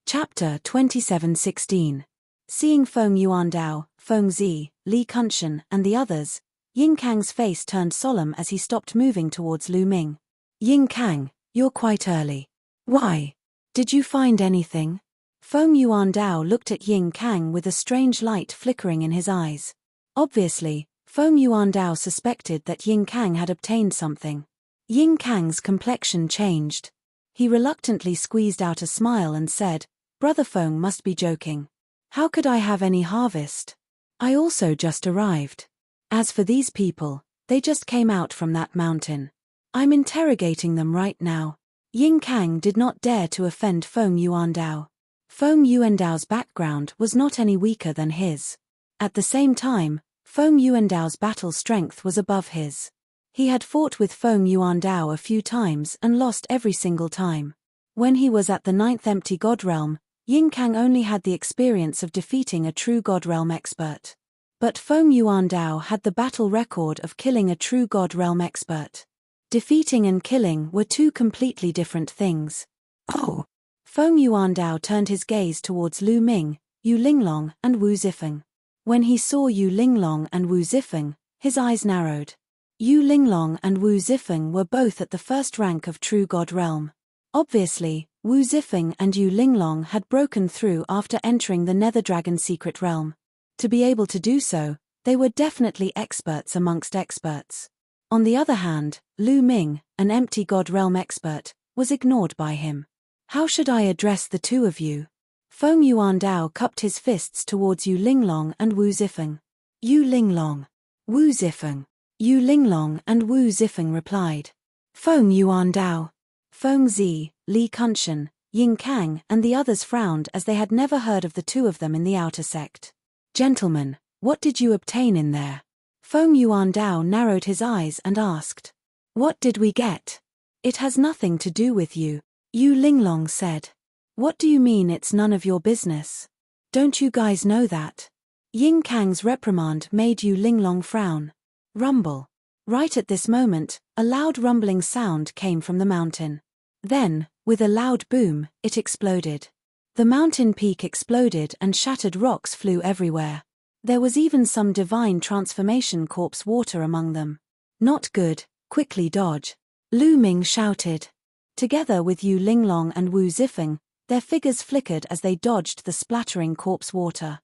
Chapter 27:16. Seeing Feng Yuan Dao, Feng Zi, Li Kunshan, and the others, Yin Kang's face turned solemn as he stopped moving towards Lu Ming. Yin Kang, you're quite early. Why? Did you find anything? Feng Yuan Dao looked at Yin Kang with a strange light flickering in his eyes. Obviously, Feng Yuan Dao suspected that Yin Kang had obtained something. Yin Kang's complexion changed. He reluctantly squeezed out a smile and said, "Brother Feng must be joking. How could I have any harvest? I also just arrived. As for these people, they just came out from that mountain. I'm interrogating them right now." Yin Kang did not dare to offend Feng Yuan Dao. Feng Yuan Dao's background was not any weaker than his. At the same time, Feng Yuan Dao's battle strength was above his. He had fought with Feng Yuan Dao a few times and lost every single time. When he was at the 9th empty god realm, Yin Kang only had the experience of defeating a true god realm expert. But Feng Yuan Dao had the battle record of killing a true god realm expert. Defeating and killing were two completely different things. Oh! Feng Yuan Dao turned his gaze towards Lu Ming, Yu Linglong, and Wu Zifeng. When he saw Yu Linglong and Wu Zifeng, his eyes narrowed. Yu Linglong and Wu Zifeng were both at the first rank of True God Realm. Obviously, Wu Zifeng and Yu Linglong had broken through after entering the Nether Dragon secret realm. To be able to do so, they were definitely experts amongst experts. On the other hand, Lu Ming, an empty god realm expert, was ignored by him. How should I address the two of you? Feng Yuan Dao cupped his fists towards Yu Linglong and Wu Zifeng. Yu Linglong. Wu Zifeng. Yu Linglong and Wu Zifeng replied. Feng Yuan Dao. Feng Zi, Li Kunshan, Yin Kang and the others frowned as they had never heard of the two of them in the outer sect. Gentlemen, what did you obtain in there? Feng Yuan Dao narrowed his eyes and asked. What did we get? It has nothing to do with you, Yu Linglong said. What do you mean it's none of your business? Don't you guys know that? Ying Kang's reprimand made Yu Linglong frown. Rumble. Right at this moment, a loud rumbling sound came from the mountain. Then, with a loud boom, it exploded. The mountain peak exploded and shattered rocks flew everywhere. There was even some divine transformation corpse water among them. Not good, quickly dodge. Lu Ming shouted. Together with Yu Linglong and Wu Zifeng, their figures flickered as they dodged the splattering corpse water.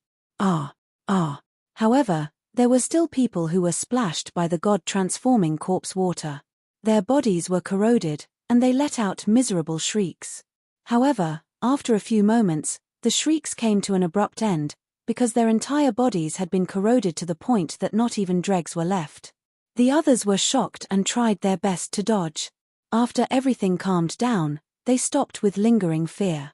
However, there were still people who were splashed by the god-transforming corpse water. Their bodies were corroded, and they let out miserable shrieks. However, after a few moments, the shrieks came to an abrupt end, because their entire bodies had been corroded to the point that not even dregs were left. The others were shocked and tried their best to dodge. After everything calmed down, they stopped with lingering fear.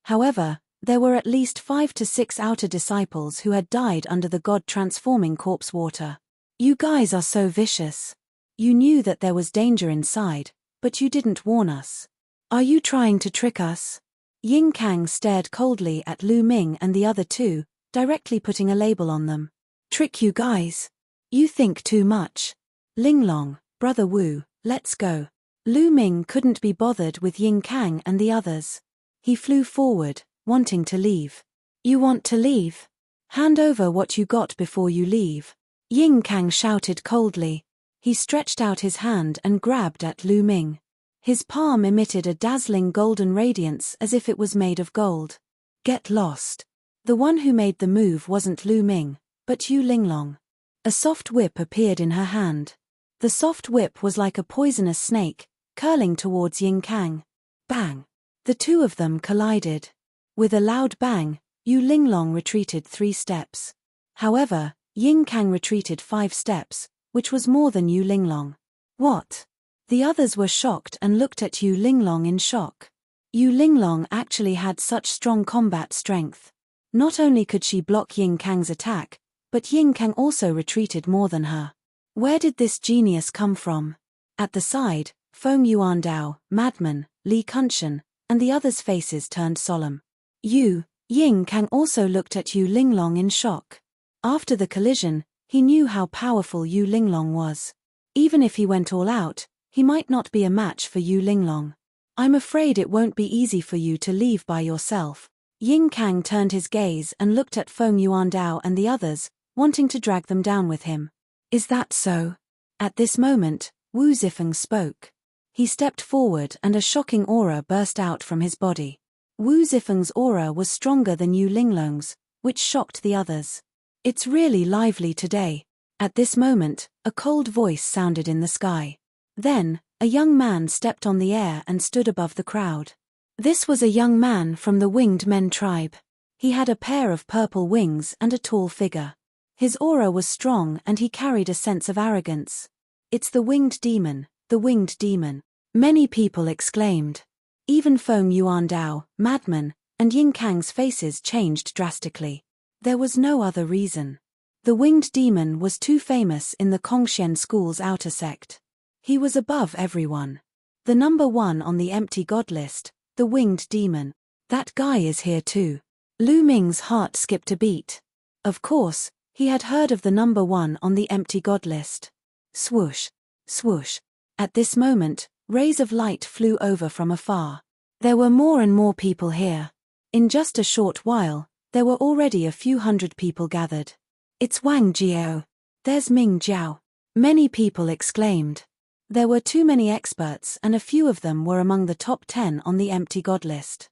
However, there were at least 5 to 6 outer disciples who had died under the god-transforming corpse water. You guys are so vicious. You knew that there was danger inside, but you didn't warn us. Are you trying to trick us? Ying Kang stared coldly at Lu Ming and the other two, directly putting a label on them. Trick you guys? You think too much. Linglong, Brother Wu, let's go. Lu Ming couldn't be bothered with Ying Kang and the others. He flew forward, wanting to leave. You want to leave? Hand over what you got before you leave. Ying Kang shouted coldly. He stretched out his hand and grabbed at Lu Ming. His palm emitted a dazzling golden radiance as if it was made of gold. Get lost. The one who made the move wasn't Lu Ming, but Yu Linglong. A soft whip appeared in her hand. The soft whip was like a poisonous snake, curling towards Ying Kang. Bang! The two of them collided. With a loud bang, Yu Linglong retreated 3 steps. However, Ying Kang retreated 5 steps, which was more than Yu Linglong. What? The others were shocked and looked at Yu Linglong in shock. Yu Linglong actually had such strong combat strength. Not only could she block Ying Kang's attack, but Ying Kang also retreated more than her. Where did this genius come from? At the side, Feng Yuandao, Madman, Li Kunshan, and the others' faces turned solemn. Ying Kang also looked at Yu Linglong in shock. After the collision, he knew how powerful Yu Linglong was. Even if he went all out, he might not be a match for Yu Linglong. I'm afraid it won't be easy for you to leave by yourself. Ying Kang turned his gaze and looked at Feng Yuandao and the others, wanting to drag them down with him. Is that so? At this moment, Wu Zifeng spoke. He stepped forward and a shocking aura burst out from his body. Wu Zifeng's aura was stronger than Yu Linglong's, which shocked the others. It's really lively today. At this moment, a cold voice sounded in the sky. Then, a young man stepped on the air and stood above the crowd. This was a young man from the Winged Men tribe. He had a pair of purple wings and a tall figure. His aura was strong and he carried a sense of arrogance. It's the Winged Demon, the Winged Demon. Many people exclaimed. Even Feng Yuandao, Madman, and Ying Kang's faces changed drastically. There was no other reason. The Winged Demon was too famous in the Kongxian school's outer sect. He was above everyone. The number 1 on the empty god list, the Winged Demon. That guy is here too. Lu Ming's heart skipped a beat. Of course, he had heard of the number 1 on the empty god list. Swoosh, swoosh. At this moment, rays of light flew over from afar. There were more and more people here. In just a short while, there were already a few hundred people gathered. It's Wang Jiao. There's Ming Jiao. Many people exclaimed. There were too many experts and a few of them were among the top 10 on the empty god list.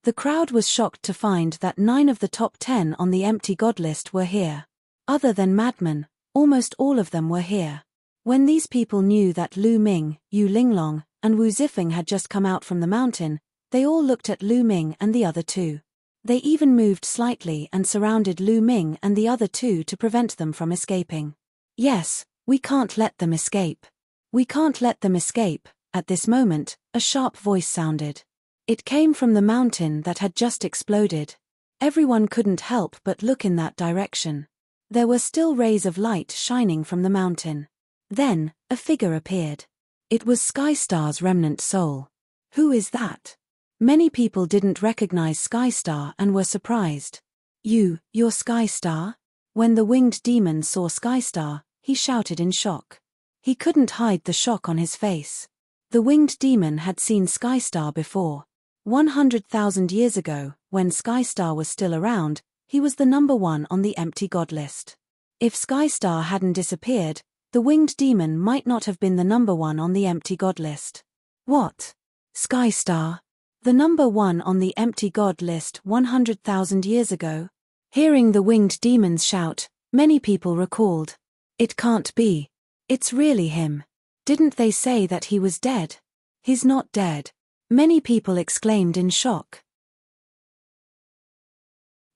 The crowd was shocked to find that 9 of the top 10 on the empty god list were here. Other than Madman, almost all of them were here. When these people knew that Lu Ming, Yu Linglong, and Wu Zifeng had just come out from the mountain, they all looked at Lu Ming and the other two. They even moved slightly and surrounded Lu Ming and the other two to prevent them from escaping. Yes, we can't let them escape. We can't let them escape. At this moment, a sharp voice sounded. It came from the mountain that had just exploded. Everyone couldn't help but look in that direction. There were still rays of light shining from the mountain. Then, a figure appeared. It was Skystar's remnant soul. Who is that? Many people didn't recognize Skystar and were surprised. You're Sky Star? When the winged demon saw Sky Star, he shouted in shock. He couldn't hide the shock on his face. The winged demon had seen Sky Star before. 100,000 years ago, when Sky Star was still around, he was the number one on the empty god list. If Sky Star hadn't disappeared, the winged demon might not have been the number one on the empty god list. What? Sky Star? The number one on the empty god list 100,000 years ago? Hearing the winged demon's shout, many people recalled. It can't be. It's really him. Didn't they say that he was dead? He's not dead. Many people exclaimed in shock.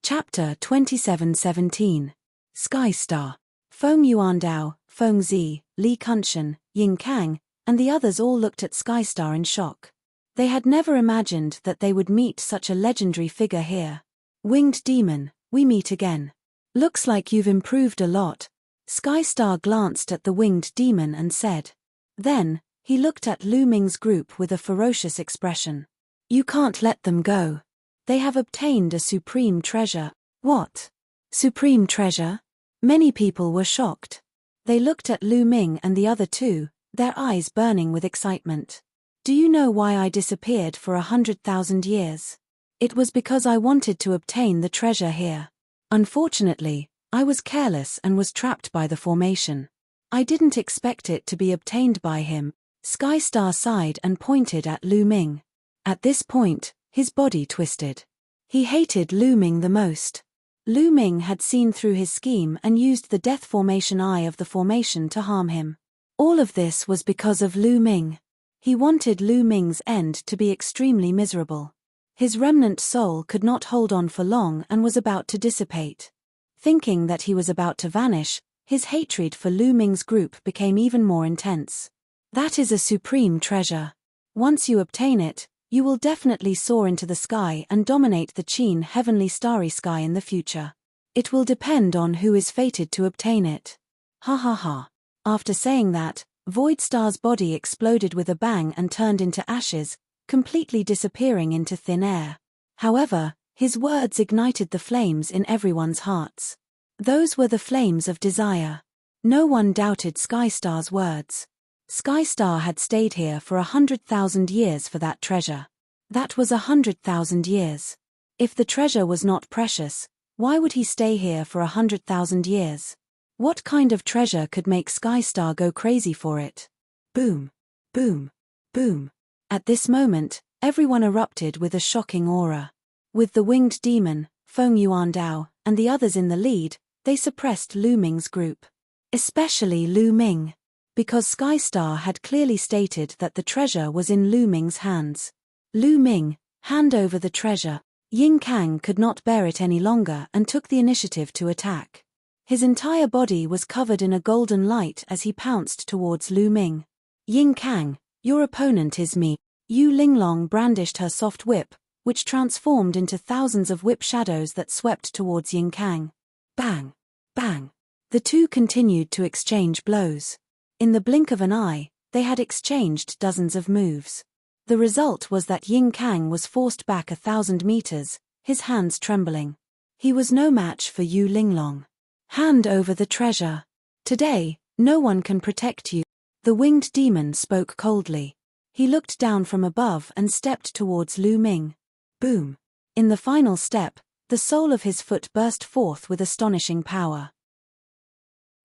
Chapter 27:17. Sky Star. Feng Yuandao, Feng Zi, Li Kunshan, Ying Kang, and the others all looked at Sky Star in shock. They had never imagined that they would meet such a legendary figure here. Winged demon, we meet again. Looks like you've improved a lot. Sky Star glanced at the winged demon and said. Then, he looked at Lu Ming's group with a ferocious expression. You can't let them go. They have obtained a supreme treasure. What? Supreme treasure? Many people were shocked. They looked at Lu Ming and the other two, their eyes burning with excitement. Do you know why I disappeared for 100,000 years? It was because I wanted to obtain the treasure here. Unfortunately, I was careless and was trapped by the formation. I didn't expect it to be obtained by him. Sky Star sighed and pointed at Lu Ming. At this point, his body twisted. He hated Lu Ming the most. Lu Ming had seen through his scheme and used the death formation eye of the formation to harm him. All of this was because of Lu Ming. He wanted Lu Ming's end to be extremely miserable. His remnant soul could not hold on for long and was about to dissipate. Thinking that he was about to vanish, his hatred for Lu Ming's group became even more intense. That is a supreme treasure. Once you obtain it, you will definitely soar into the sky and dominate the Qin heavenly starry sky in the future. It will depend on who is fated to obtain it. Ha ha ha. After saying that, Void Star's body exploded with a bang and turned into ashes, completely disappearing into thin air. However, his words ignited the flames in everyone's hearts. Those were the flames of desire. No one doubted Sky Star's words. Sky Star had stayed here for 100,000 years for that treasure. That was 100,000 years. If the treasure was not precious, why would he stay here for 100,000 years? What kind of treasure could make Sky Star go crazy for it? Boom, boom, boom. At this moment, everyone erupted with a shocking aura. With the winged demon, Feng Yuandao, and the others in the lead, they suppressed Lu Ming's group. Especially Lu Ming. Because Sky Star had clearly stated that the treasure was in Lu Ming's hands. Lu Ming, hand over the treasure. Ying Kang could not bear it any longer and took the initiative to attack. His entire body was covered in a golden light as he pounced towards Lu Ming. Ying Kang, your opponent is me. Yu Linglong brandished her soft whip, which transformed into thousands of whip shadows that swept towards Ying Kang. Bang! Bang! The two continued to exchange blows. In the blink of an eye, they had exchanged dozens of moves. The result was that Ying Kang was forced back 1,000 meters, his hands trembling. He was no match for Yu Linglong. Hand over the treasure. Today, no one can protect you. The winged demon spoke coldly. He looked down from above and stepped towards Lu Ming. Boom. In the final step, the sole of his foot burst forth with astonishing power.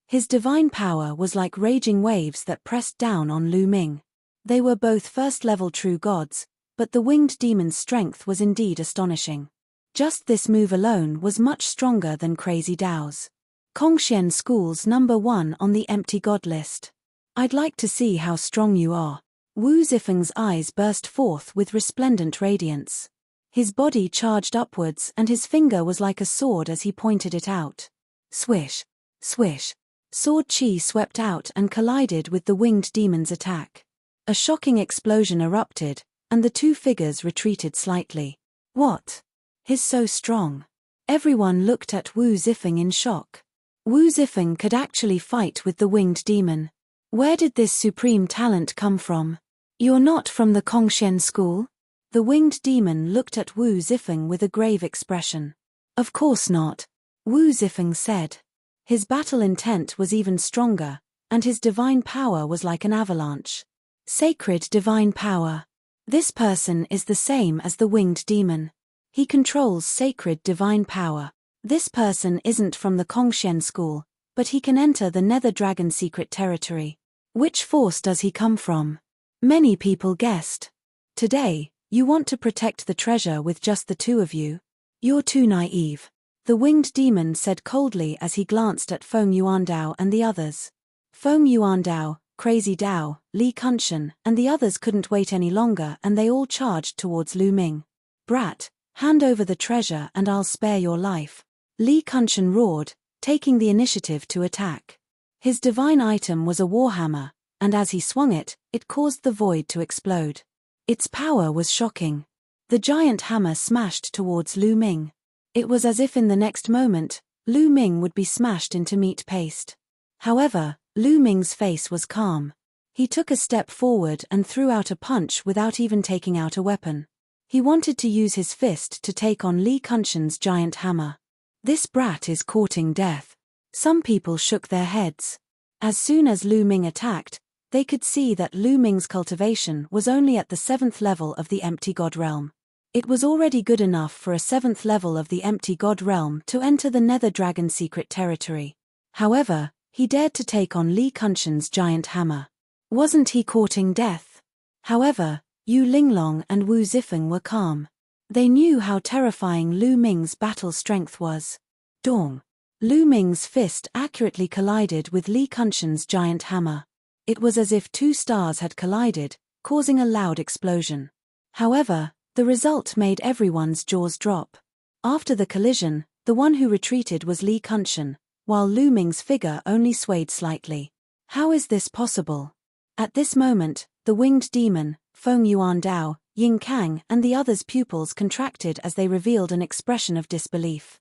His divine power was like raging waves that pressed down on Lu Ming. They were both first-level true gods, but the winged demon's strength was indeed astonishing. Just this move alone was much stronger than Crazy Dao's. Kongxian School's number one on the empty god list. I'd like to see how strong you are. Wu Zifeng's eyes burst forth with resplendent radiance. His body charged upwards and his finger was like a sword as he pointed it out. Swish, swish. Sword chi swept out and collided with the winged demon's attack. A shocking explosion erupted, and the two figures retreated slightly. What? He's so strong. Everyone looked at Wu Zifeng in shock. Wu Zifeng could actually fight with the winged demon. Where did this supreme talent come from? You're not from the Kongxian school? The winged demon looked at Wu Zifeng with a grave expression. Of course not, Wu Zifeng said. His battle intent was even stronger, and his divine power was like an avalanche. Sacred divine power. This person is the same as the winged demon. He controls sacred divine power. This person isn't from the Kongxian school, but he can enter the Nether Dragon secret territory. Which force does he come from? Many people guessed. Today, you want to protect the treasure with just the two of you? You're too naive. The winged demon said coldly as he glanced at Feng Yuandao and the others. Feng Yuandao, Crazy Dao, Li Kunshan, and the others couldn't wait any longer and they all charged towards Lu Ming. Brat, hand over the treasure and I'll spare your life. Li Kunshan roared, taking the initiative to attack. His divine item was a warhammer, and as he swung it, it caused the void to explode. Its power was shocking. The giant hammer smashed towards Lu Ming. It was as if in the next moment, Lu Ming would be smashed into meat paste. However, Lu Ming's face was calm. He took a step forward and threw out a punch without even taking out a weapon. He wanted to use his fist to take on Li Kunshan's giant hammer. This brat is courting death. Some people shook their heads. As soon as Lu Ming attacked, they could see that Lu Ming's cultivation was only at the 7th level of the empty god realm. It was already good enough for a 7th level of the empty god realm to enter the Nether Dragon secret territory. However, he dared to take on Li Kunshan's giant hammer. Wasn't he courting death? However, Yu Linglong and Wu Zifeng were calm. They knew how terrifying Lu Ming's battle strength was. Dong. Lu Ming's fist accurately collided with Li Kunshan's giant hammer. It was as if two stars had collided, causing a loud explosion. However, the result made everyone's jaws drop. After the collision, the one who retreated was Li Kunshan, while Lu Ming's figure only swayed slightly. How is this possible? At this moment, the winged demon, Feng Yuandao, Ying Kang and the others' pupils contracted as they revealed an expression of disbelief.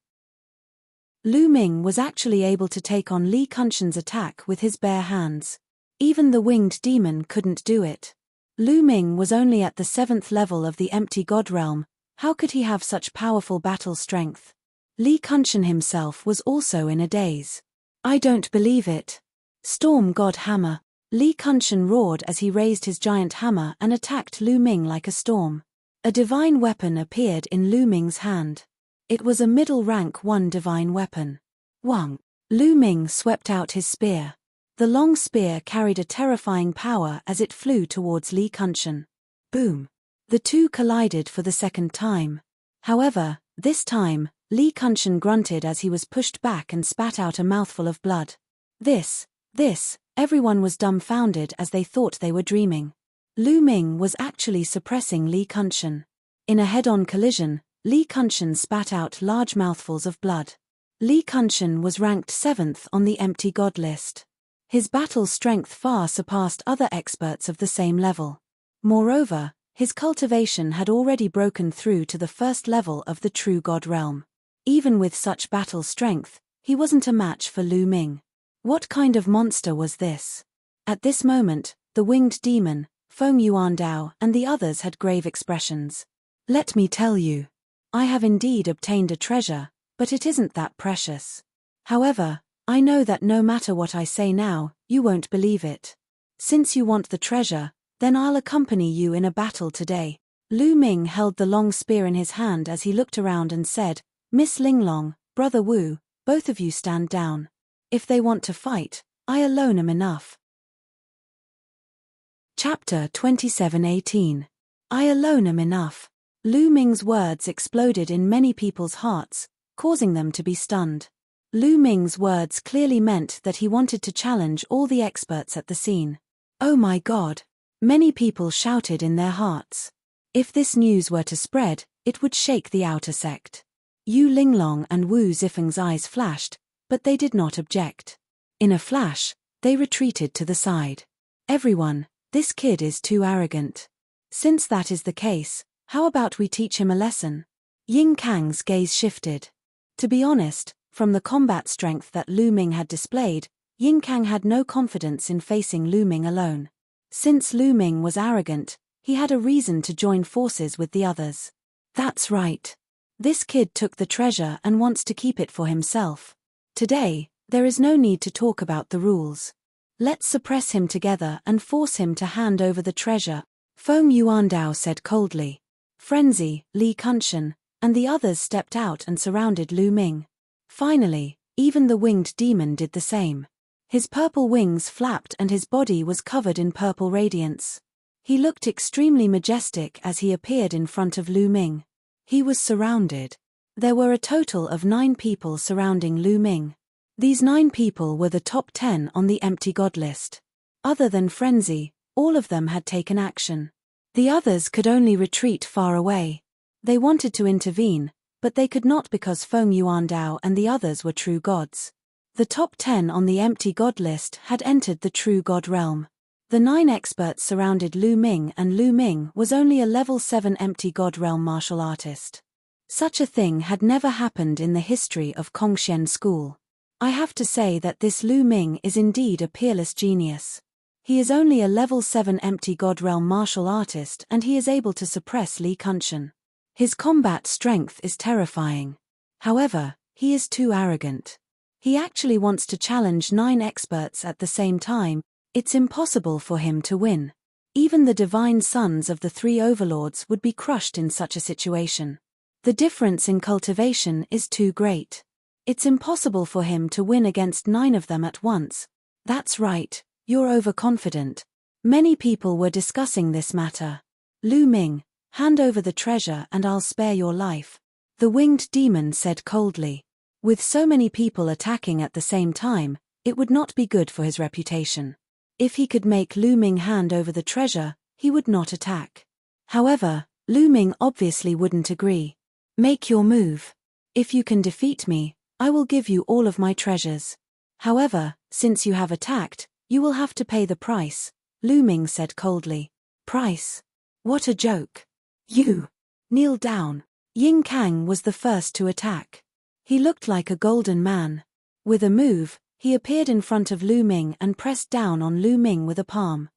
Lu Ming was actually able to take on Li Kunshan's attack with his bare hands. Even the winged demon couldn't do it. Lu Ming was only at the 7th level of the empty god realm. How could he have such powerful battle strength? Li Kunshan himself was also in a daze. I don't believe it. Storm God Hammer. Li Kunshan roared as he raised his giant hammer and attacked Lu Ming like a storm. A divine weapon appeared in Lu Ming's hand. It was a middle rank 1 divine weapon. Wang. Lu Ming swept out his spear. The long spear carried a terrifying power as it flew towards Li Kunshan. Boom. The two collided for the second time. However, this time, Li Kunshan grunted as he was pushed back and spat out a mouthful of blood. This, everyone was dumbfounded as they thought they were dreaming. Lu Ming was actually suppressing Li Kunshan. In a head-on collision, Li Kunshan spat out large mouthfuls of blood. Li Kunshan was ranked 7th on the empty god list. His battle strength far surpassed other experts of the same level. Moreover, his cultivation had already broken through to the 1st level of the true god realm. Even with such battle strength, he wasn't a match for Lu Ming. What kind of monster was this? At this moment, the winged demon, Feng Yuandao and the others had grave expressions. Let me tell you. I have indeed obtained a treasure, but it isn't that precious. However, I know that no matter what I say now, you won't believe it. Since you want the treasure, then I'll accompany you in a battle today. Lu Ming held the long spear in his hand as he looked around and said, Miss Linglong, Brother Wu, both of you stand down. If they want to fight, I alone am enough. Chapter 27:18. I alone am enough. Lu Ming's words exploded in many people's hearts, causing them to be stunned. Lu Ming's words clearly meant that he wanted to challenge all the experts at the scene. Oh my God! Many people shouted in their hearts. If this news were to spread, it would shake the outer sect. Yu Linglong and Wu Zifeng's eyes flashed, but they did not object. In a flash, they retreated to the side. Everyone, this kid is too arrogant. Since that is the case, how about we teach him a lesson? Ying Kang's gaze shifted. To be honest, from the combat strength that Lu Ming had displayed, Ying Kang had no confidence in facing Lu Ming alone. Since Lu Ming was arrogant, he had a reason to join forces with the others. That's right. This kid took the treasure and wants to keep it for himself. Today, there is no need to talk about the rules. Let's suppress him together and force him to hand over the treasure, Feng Yuandao said coldly. Frenzy, Li Kunchen, and the others stepped out and surrounded Lu Ming. Finally, even the winged demon did the same. His purple wings flapped and his body was covered in purple radiance. He looked extremely majestic as he appeared in front of Lu Ming. He was surrounded. There were a total of 9 people surrounding Lu Ming. These 9 people were the top 10 on the empty god list. Other than Frenzy, all of them had taken action. The others could only retreat far away. They wanted to intervene, but they could not because Feng Yuandao and the others were true gods. The top 10 on the empty god list had entered the true god realm. The 9 experts surrounded Lu Ming, and Lu Ming was only a level 7 empty god realm martial artist. Such a thing had never happened in the history of Kongxian School. I have to say that this Lu Ming is indeed a peerless genius. He is only a level 7 empty god realm martial artist and he is able to suppress Li Kunchen. His combat strength is terrifying. However, he is too arrogant. He actually wants to challenge 9 experts at the same time. It's impossible for him to win. Even the divine sons of the 3 overlords would be crushed in such a situation. The difference in cultivation is too great. It's impossible for him to win against 9 of them at once. That's right, you're overconfident. Many people were discussing this matter. Lu Ming, hand over the treasure and I'll spare your life, the winged demon said coldly. With so many people attacking at the same time, it would not be good for his reputation. If he could make Lu Ming hand over the treasure, he would not attack. However, Lu Ming obviously wouldn't agree. Make your move. If you can defeat me, I will give you all of my treasures. However, since you have attacked, you will have to pay the price, Lu Ming said coldly. Price? What a joke. You. Kneel down. Ying Kang was the first to attack. He looked like a golden man. With a move, he appeared in front of Lu Ming and pressed down on Lu Ming with a palm.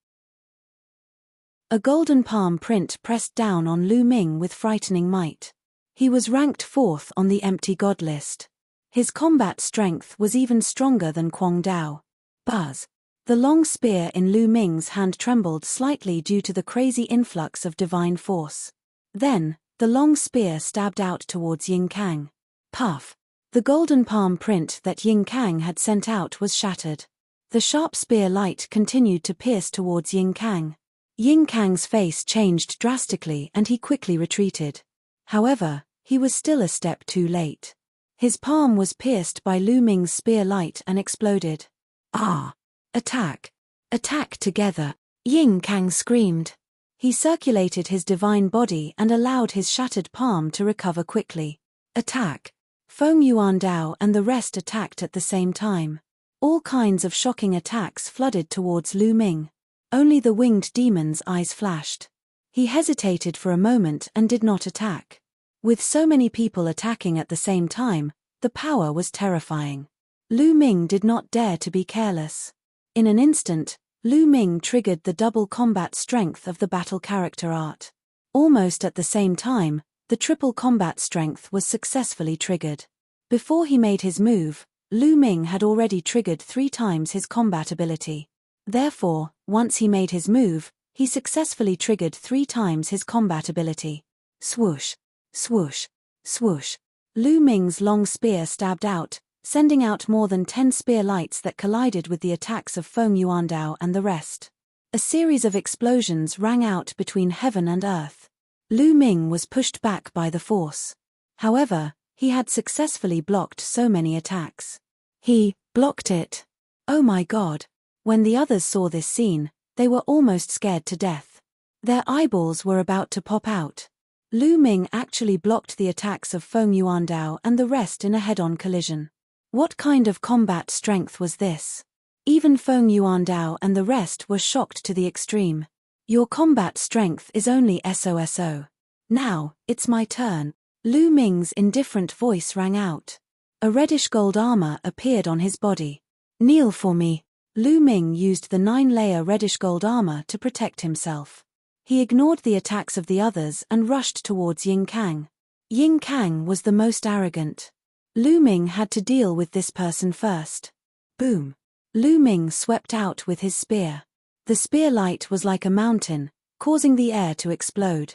A golden palm print pressed down on Lu Ming with frightening might. He was ranked 4th on the empty god list. His combat strength was even stronger than Kwong Dao. Buzz. The long spear in Lu Ming's hand trembled slightly due to the crazy influx of divine force. Then, the long spear stabbed out towards Ying Kang. Puff. The golden palm print that Ying Kang had sent out was shattered. The sharp spear light continued to pierce towards Ying Kang. Ying Kang's face changed drastically and he quickly retreated. However, he was still a step too late. His palm was pierced by Lu Ming's spear light and exploded. Ah! Attack! Attack together! Ying Kang screamed. He circulated his divine body and allowed his shattered palm to recover quickly. Attack! Feng Yuandao and the rest attacked at the same time. All kinds of shocking attacks flooded towards Lu Ming. Only the winged demon's eyes flashed. He hesitated for a moment and did not attack. With so many people attacking at the same time, the power was terrifying. Lu Ming did not dare to be careless. In an instant, Lu Ming triggered the double combat strength of the battle character art. Almost at the same time, the triple combat strength was successfully triggered. Before he made his move, Lu Ming had already triggered 3 times his combat ability. Therefore, once he made his move, he successfully triggered 3 times his combat ability. Swoosh, swoosh, swoosh. Lu Ming's long spear stabbed out, sending out more than 10 spear lights that collided with the attacks of Feng Yuandao and the rest. A series of explosions rang out between heaven and earth. Lu Ming was pushed back by the force. However, he had successfully blocked so many attacks. He blocked it. Oh my god. When the others saw this scene, they were almost scared to death. Their eyeballs were about to pop out. Lu Ming actually blocked the attacks of Feng Yuandao and the rest in a head-on collision. What kind of combat strength was this? Even Feng Yuandao and the rest were shocked to the extreme. Your combat strength is only SOSO. Now, it's my turn. Lu Ming's indifferent voice rang out. A reddish gold armor appeared on his body. Kneel for me. Lu Ming used the 9-layer reddish gold armor to protect himself. He ignored the attacks of the others and rushed towards Ying Kang. Ying Kang was the most arrogant. Lu Ming had to deal with this person first. Boom. Lu Ming swept out with his spear. The spear light was like a mountain, causing the air to explode.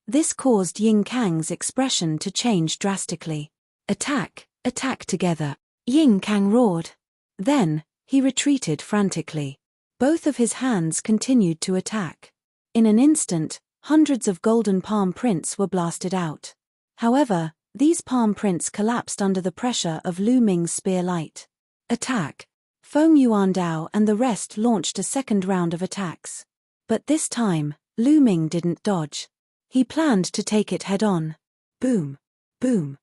This caused Ying Kang's expression to change drastically. Attack, attack together. Ying Kang roared. Then, he retreated frantically. Both of his hands continued to attack. In an instant, hundreds of golden palm prints were blasted out. However, these palm prints collapsed under the pressure of Lu Ming's spear light. Attack. Feng Yuandao and the rest launched a second round of attacks. But this time, Lu Ming didn't dodge. He planned to take it head-on. Boom. Boom.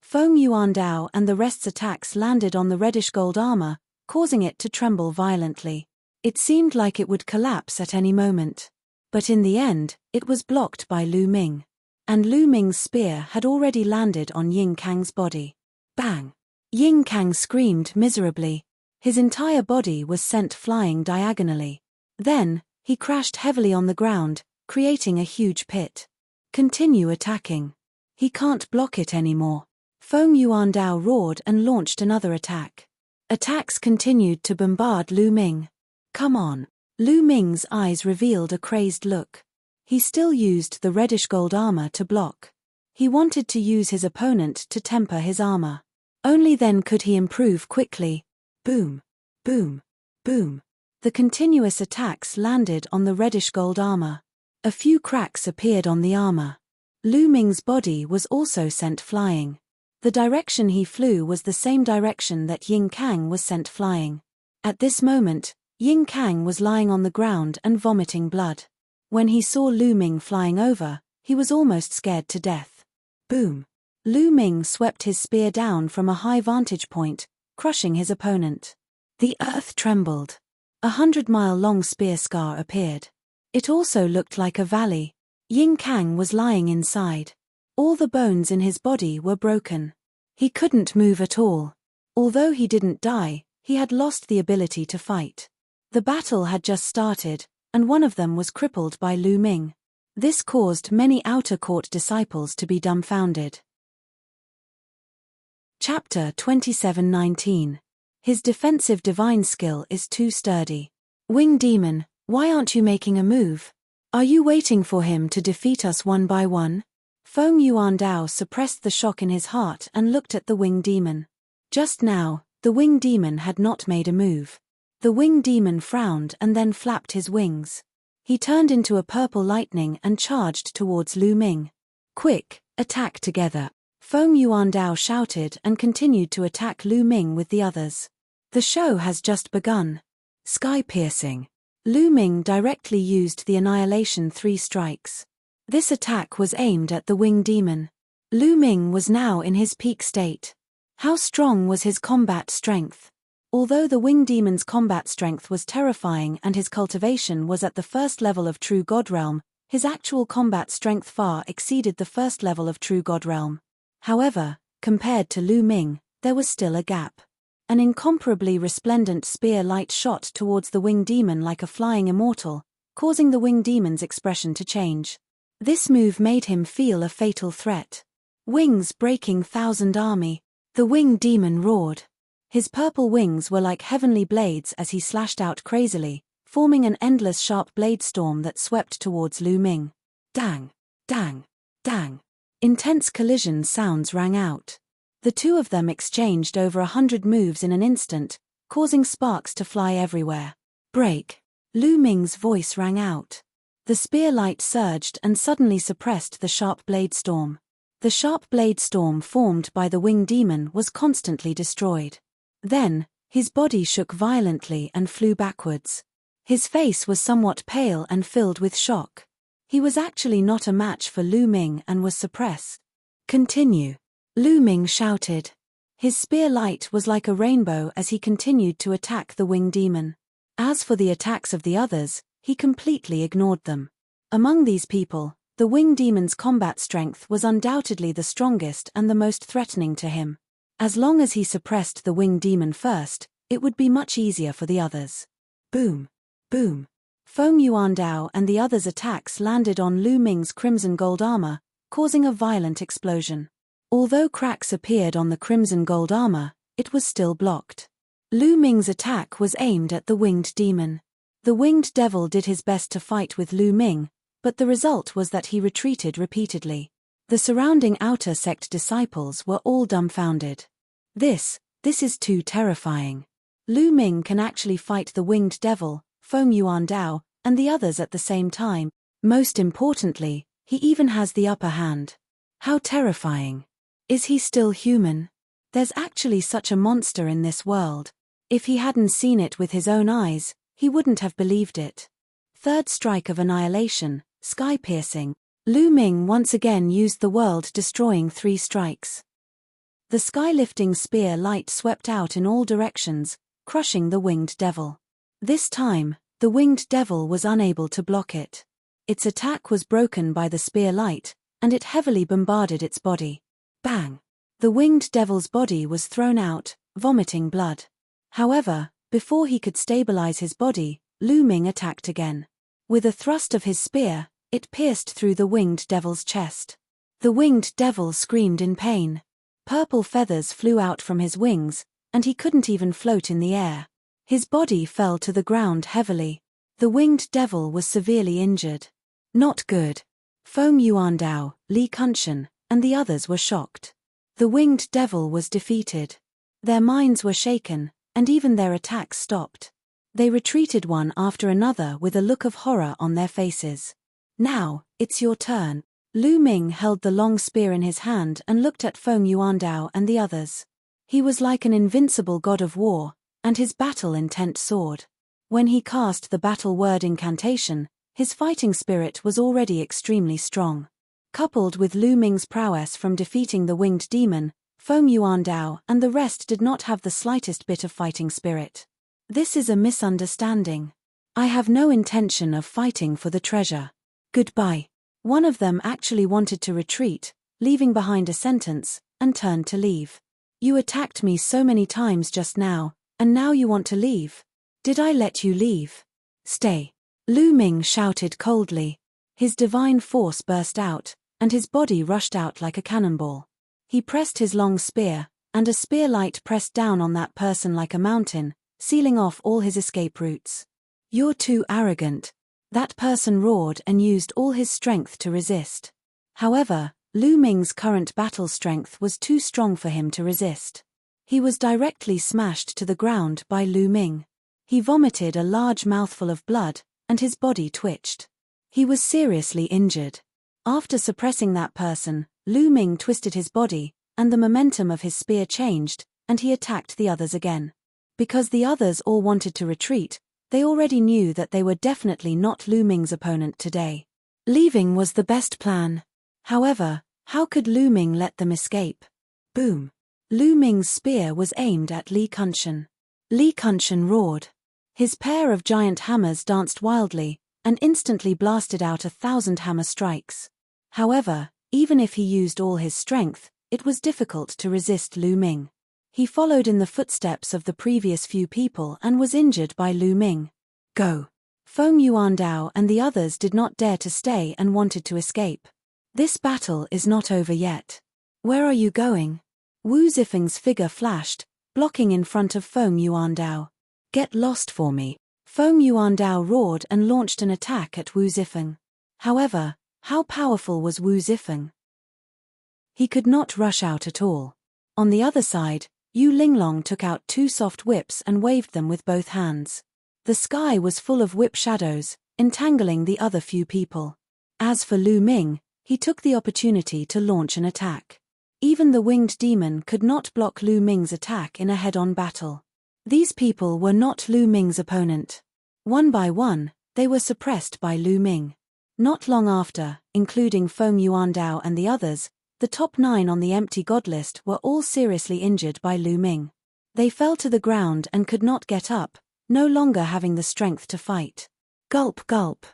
Feng Yuandao and the rest's attacks landed on the reddish-gold armor, causing it to tremble violently. It seemed like it would collapse at any moment. But in the end, it was blocked by Lu Ming. And Lu Ming's spear had already landed on Ying Kang's body. Bang! Ying Kang screamed miserably. His entire body was sent flying diagonally. Then, he crashed heavily on the ground, creating a huge pit. Continue attacking. He can't block it anymore. Feng Yuandao roared and launched another attack. Attacks continued to bombard Lu Ming. Come on. Lu Ming's eyes revealed a crazed look. He still used the reddish-gold armor to block. He wanted to use his opponent to temper his armor. Only then could he improve quickly. Boom. Boom. Boom. The continuous attacks landed on the reddish-gold armor. A few cracks appeared on the armor. Lu Ming's body was also sent flying. The direction he flew was the same direction that Ying Kang was sent flying. At this moment, Ying Kang was lying on the ground and vomiting blood. When he saw Lu Ming flying over, he was almost scared to death. Boom. Lu Ming swept his spear down from a high vantage point, crushing his opponent. The earth trembled. 100-mile-long spear scar appeared. It also looked like a valley. Ying Kang was lying inside. All the bones in his body were broken. He couldn't move at all. Although he didn't die, he had lost the ability to fight. The battle had just started, and one of them was crippled by Lu Ming. This caused many outer court disciples to be dumbfounded. Chapter 27:19. His defensive divine skill is too sturdy. Wing Demon, why aren't you making a move? Are you waiting for him to defeat us one by one? Feng Yuandao suppressed the shock in his heart and looked at the Wing Demon. Just now, the Wing Demon had not made a move. The Wing Demon frowned and then flapped his wings. He turned into a purple lightning and charged towards Lu Ming. Quick, attack together. Feng Yuandao shouted and continued to attack Lu Ming with the others. The show has just begun. Sky-piercing. Lu Ming directly used the Annihilation 3 strikes. This attack was aimed at the Wing Demon. Lu Ming was now in his peak state. How strong was his combat strength? Although the Wing Demon's combat strength was terrifying and his cultivation was at the first level of True God Realm, his actual combat strength far exceeded the first level of True God Realm. However, compared to Lu Ming, there was still a gap. An incomparably resplendent spear light shot towards the Wing Demon like a flying immortal, causing the Wing Demon's expression to change. This move made him feel a fatal threat. Wings breaking 1,000 army. The Wing Demon roared. His purple wings were like heavenly blades as he slashed out crazily, forming an endless sharp blade storm that swept towards Lu Ming. Dang! Dang! Dang! Intense collision sounds rang out. The two of them exchanged over 100 moves in an instant, causing sparks to fly everywhere. Break! Lu Ming's voice rang out. The spear light surged and suddenly suppressed the sharp blade storm. The sharp blade storm formed by the Wing Demon was constantly destroyed. Then, his body shook violently and flew backwards. His face was somewhat pale and filled with shock. He was actually not a match for Lu Ming and was suppressed. Continue. Lu Ming shouted. His spear light was like a rainbow as he continued to attack the Wing Demon. As for the attacks of the others, he completely ignored them. Among these people, the Wing Demon's combat strength was undoubtedly the strongest and the most threatening to him. As long as he suppressed the Wing Demon first, it would be much easier for the others. Boom! Boom! Feng Yuandao and the others' attacks landed on Lu Ming's crimson gold armor, causing a violent explosion. Although cracks appeared on the crimson gold armor, it was still blocked. Lu Ming's attack was aimed at the winged demon. The winged devil did his best to fight with Lu Ming, but the result was that he retreated repeatedly. The surrounding outer sect disciples were all dumbfounded. This is too terrifying. Lu Ming can actually fight the winged devil, Feng Yuandao, and the others at the same time. Most importantly, he even has the upper hand. How terrifying. Is he still human? There's actually such a monster in this world. If he hadn't seen it with his own eyes, he wouldn't have believed it. Third strike of annihilation, sky-piercing. Lu Ming once again used the world-destroying 3 strikes. The sky-lifting spear light swept out in all directions, crushing the winged devil. This time, the winged devil was unable to block it. Its attack was broken by the spear light, and it heavily bombarded its body. Bang! The winged devil's body was thrown out, vomiting blood. However, before he could stabilize his body, Lu Ming attacked again. With a thrust of his spear, it pierced through the winged devil's chest. The winged devil screamed in pain. Purple feathers flew out from his wings, and he couldn't even float in the air. His body fell to the ground heavily. The winged devil was severely injured. Not good. Feng Yuandao, Li Kunshan, and the others were shocked. The winged devil was defeated. Their minds were shaken, and even their attacks stopped. They retreated one after another with a look of horror on their faces. Now, it's your turn. Lu Ming held the long spear in his hand and looked at Feng Yuandao and the others. He was like an invincible god of war, and his battle-intent soared. When he cast the battle word incantation, his fighting spirit was already extremely strong. Coupled with Lu Ming's prowess from defeating the winged demon, Feng Yuandao and the rest did not have the slightest bit of fighting spirit. This is a misunderstanding. I have no intention of fighting for the treasure. Goodbye. One of them actually wanted to retreat, leaving behind a sentence, and turned to leave. You attacked me so many times just now, and now you want to leave? Did I let you leave? Stay. Lu Ming shouted coldly. His divine force burst out, and his body rushed out like a cannonball. He pressed his long spear, and a spear light pressed down on that person like a mountain, sealing off all his escape routes. You're too arrogant. That person roared and used all his strength to resist. However, Lu Ming's current battle strength was too strong for him to resist. He was directly smashed to the ground by Lu Ming. He vomited a large mouthful of blood, and his body twitched. He was seriously injured. After suppressing that person, Lu Ming twisted his body, and the momentum of his spear changed, and he attacked the others again. Because the others all wanted to retreat, they already knew that they were definitely not Lu Ming's opponent today. Leaving was the best plan. However, how could Lu Ming let them escape? Boom! Lu Ming's spear was aimed at Li Kunshan. Li Kunshan roared. His pair of giant hammers danced wildly, and instantly blasted out 1,000 hammer strikes. However, even if he used all his strength, it was difficult to resist Lu Ming. He followed in the footsteps of the previous few people and was injured by Lu Ming. Go! Feng Yuandao and the others did not dare to stay and wanted to escape. This battle is not over yet. Where are you going? Wu Zifeng's figure flashed, blocking in front of Feng Yuandao. Get lost for me. Feng Yuandao roared and launched an attack at Wu Zifeng. However, how powerful was Wu Zifeng? He could not rush out at all. On the other side, Yu Linglong took out 2 soft whips and waved them with both hands. The sky was full of whip shadows, entangling the other few people. As for Lu Ming, he took the opportunity to launch an attack. Even the winged demon could not block Lu Ming's attack in a head-on battle. These people were not Lu Ming's opponent. One by one, they were suppressed by Lu Ming. Not long after, including Feng Yuandao and the others, the top 9 on the empty god list were all seriously injured by Lu Ming. They fell to the ground and could not get up, no longer having the strength to fight. Gulp gulp.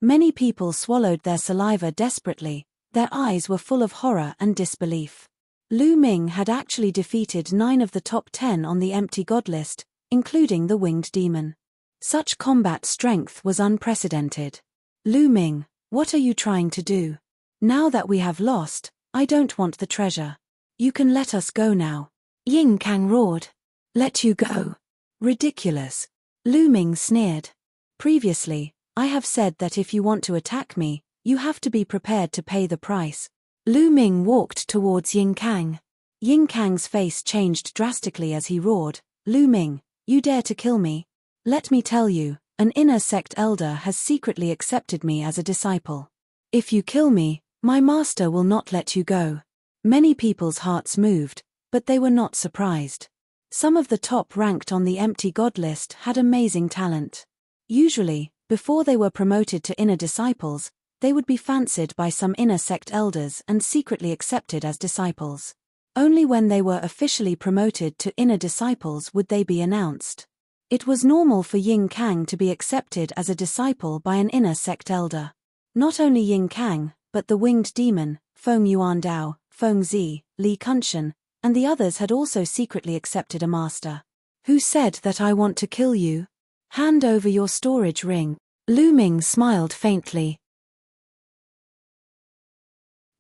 Many people swallowed their saliva desperately, their eyes were full of horror and disbelief. Lu Ming had actually defeated 9 of the top 10 on the empty god list, including the winged demon. Such combat strength was unprecedented. Lu Ming, what are you trying to do? Now that we have lost, I don't want the treasure. You can let us go now. Yin Kang roared. Let you go? Ridiculous. Lu Ming sneered. Previously, I have said that if you want to attack me, you have to be prepared to pay the price. Lu Ming walked towards Yin Kang. Yin Kang's face changed drastically as he roared, Lu Ming, you dare to kill me? Let me tell you, an inner sect elder has secretly accepted me as a disciple. If you kill me, my master will not let you go. Many people's hearts moved, but they were not surprised. Some of the top ranked on the empty god list had amazing talent. Usually, before they were promoted to inner disciples, they would be fancied by some inner sect elders and secretly accepted as disciples. Only when they were officially promoted to inner disciples would they be announced. It was normal for Yin Kang to be accepted as a disciple by an inner sect elder. Not only Yin Kang, but the winged demon, Feng Yuan Dao, Feng Zi, Li Kunshan, and the others had also secretly accepted a master. Who said that I want to kill you? Hand over your storage ring. Lu Ming smiled faintly.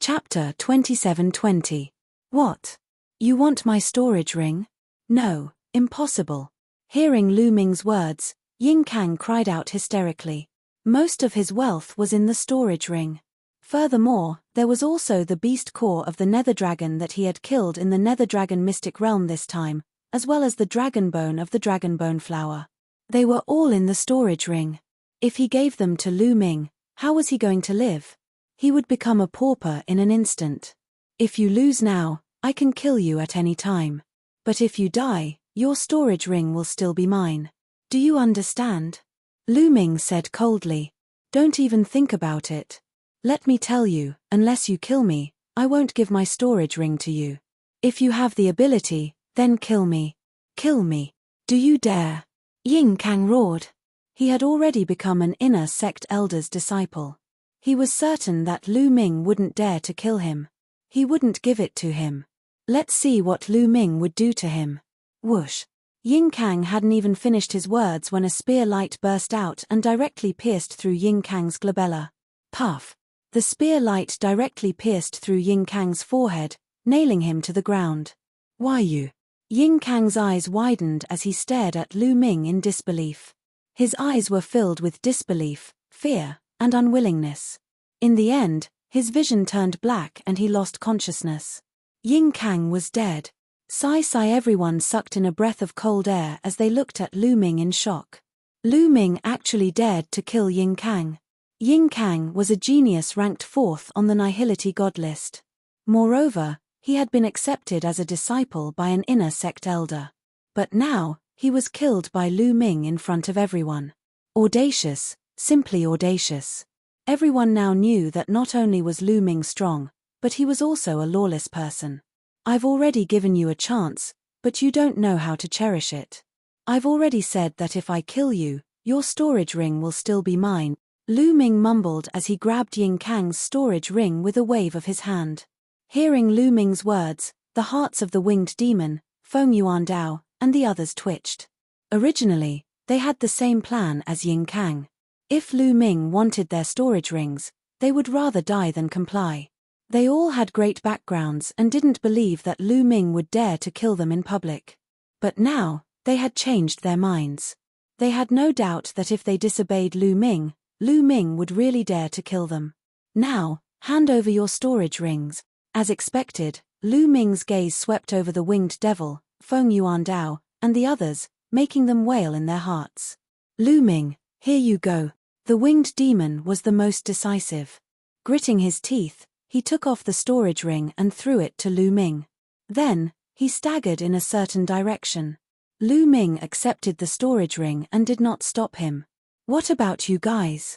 Chapter 27:20. What? You want my storage ring? No, impossible. Hearing Lu Ming's words, Yin Kang cried out hysterically. Most of his wealth was in the storage ring. Furthermore, there was also the beast core of the nether dragon that he had killed in the nether dragon mystic realm this time, as well as the dragon bone of the dragon bone flower. They were all in the storage ring. If he gave them to Lu Ming, how was he going to live? He would become a pauper in an instant. If you lose now, I can kill you at any time. But if you die, your storage ring will still be mine. Do you understand? Lu Ming said coldly. Don't even think about it. Let me tell you, unless you kill me, I won't give my storage ring to you. If you have the ability, then kill me. Kill me. Do you dare? Yin Kang roared. He had already become an inner sect elder's disciple. He was certain that Lu Ming wouldn't dare to kill him. He wouldn't give it to him. Let's see what Lu Ming would do to him. Whoosh. Yin Kang hadn't even finished his words when a spear light burst out and directly pierced through Yin Kang's glabella. Puff. The spear light directly pierced through Yin Kang's forehead, nailing him to the ground. Why you? Yin Kang's eyes widened as he stared at Lu Ming in disbelief. His eyes were filled with disbelief, fear, and unwillingness. In the end, his vision turned black and he lost consciousness. Yin Kang was dead. Sigh. Everyone sucked in a breath of cold air as they looked at Lu Ming in shock. Lu Ming actually dared to kill Yin Kang. Yin Kang was a genius ranked 4th on the Nihility god list. Moreover, he had been accepted as a disciple by an inner sect elder. But now, he was killed by Lu Ming in front of everyone. Audacious, simply audacious. Everyone now knew that not only was Lu Ming strong, but he was also a lawless person. I've already given you a chance, but you don't know how to cherish it. I've already said that if I kill you, your storage ring will still be mine. Lu Ming mumbled as he grabbed Yin Kang's storage ring with a wave of his hand. Hearing Lu Ming's words, the hearts of the winged demon, Feng Yuan Dao, and the others twitched. Originally, they had the same plan as Yin Kang. If Lu Ming wanted their storage rings, they would rather die than comply. They all had great backgrounds and didn't believe that Lu Ming would dare to kill them in public. But now, they had changed their minds. They had no doubt that if they disobeyed Lu Ming would really dare to kill them. Now, hand over your storage rings. As expected, Lu Ming's gaze swept over the winged devil, Feng Yuan Dao, and the others, making them wail in their hearts. Lu Ming, here you go. The winged demon was the most decisive. Gritting his teeth, he took off the storage ring and threw it to Lu Ming. Then, he staggered in a certain direction. Lu Ming accepted the storage ring and did not stop him. What about you guys?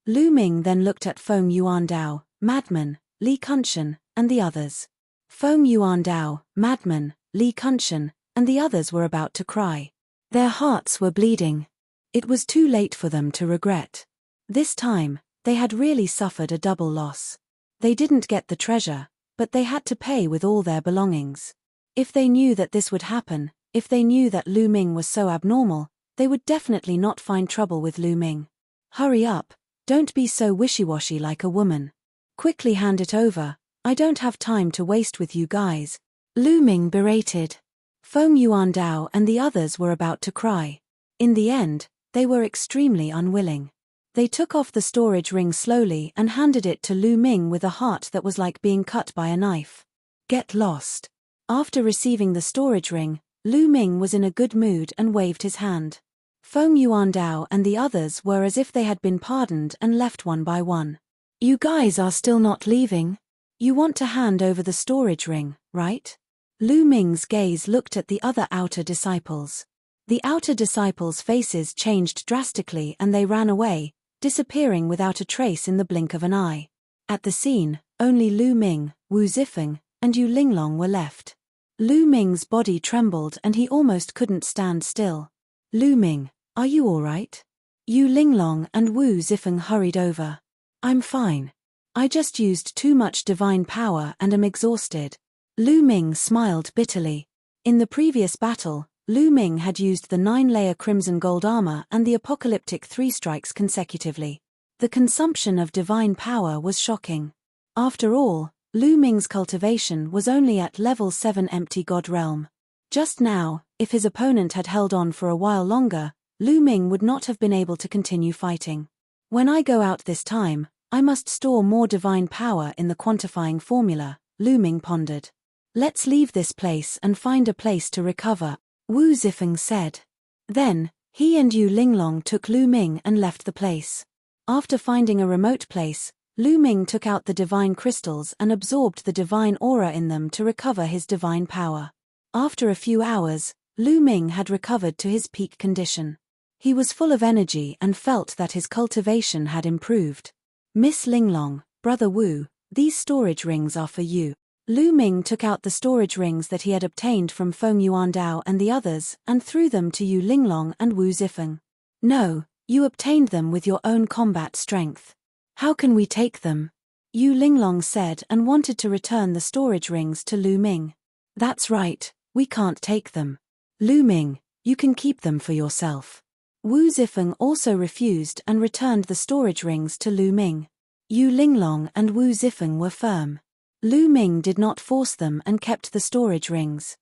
Lu Ming then looked at Feng Yuan Dao, Madman, Li Kunshan, and the others. Feng Yuan Dao, Madman, Li Kunshan, and the others were about to cry. Their hearts were bleeding. It was too late for them to regret. This time, they had really suffered a double loss. They didn't get the treasure, but they had to pay with all their belongings. If they knew that this would happen, if they knew that Lu Ming was so abnormal, they would definitely not find trouble with Lu Ming. Hurry up, Don't be so wishy-washy like a woman. Quickly hand it over, I don't have time to waste with you guys. Lu Ming berated. Feng Yuandao and the others were about to cry. In the end, they were extremely unwilling. They took off the storage ring slowly and handed it to Lu Ming with a heart that was like being cut by a knife. Get lost. After receiving the storage ring, Lu Ming was in a good mood and waved his hand. Feng Yuandao and the others were as if they had been pardoned and left one by one. You guys are still not leaving? You want to hand over the storage ring, right? Lu Ming's gaze looked at the other outer disciples. The outer disciples' faces changed drastically and they ran away, disappearing without a trace in the blink of an eye. At the scene, only Lu Ming, Wu Zifeng, and Yu Linglong were left. Lu Ming's body trembled and he almost couldn't stand still. Lu Ming, are you all right? Yu Linglong and Wu Zifeng hurried over. I'm fine. I just used too much divine power and am exhausted. Lu Ming smiled bitterly. In the previous battle, Lu Ming had used the 9-layer crimson gold armor and the apocalyptic 3 strikes consecutively. The consumption of divine power was shocking. After all, Lu Ming's cultivation was only at level 7 empty god realm. Just now, if his opponent had held on for a while longer, Lu Ming would not have been able to continue fighting. When I go out this time, I must store more divine power in the quantifying formula, Lu Ming pondered. Let's leave this place and find a place to recover, Wu Zifeng said. Then, he and Yu Linglong took Lu Ming and left the place. After finding a remote place, Lu Ming took out the divine crystals and absorbed the divine aura in them to recover his divine power. After a few hours, Lu Ming had recovered to his peak condition. He was full of energy and felt that his cultivation had improved. Miss Linglong, Brother Wu, these storage rings are for you. Lu Ming took out the storage rings that he had obtained from Feng Yuandao and the others and threw them to Yu Linglong and Wu Zifeng. No, you obtained them with your own combat strength. How can we take them? Yu Linglong said and wanted to return the storage rings to Lu Ming. That's right, we can't take them. Lu Ming, you can keep them for yourself. Wu Zifeng also refused and returned the storage rings to Lu Ming. Yu Linglong and Wu Zifeng were firm. Lu Ming did not force them and kept the storage rings.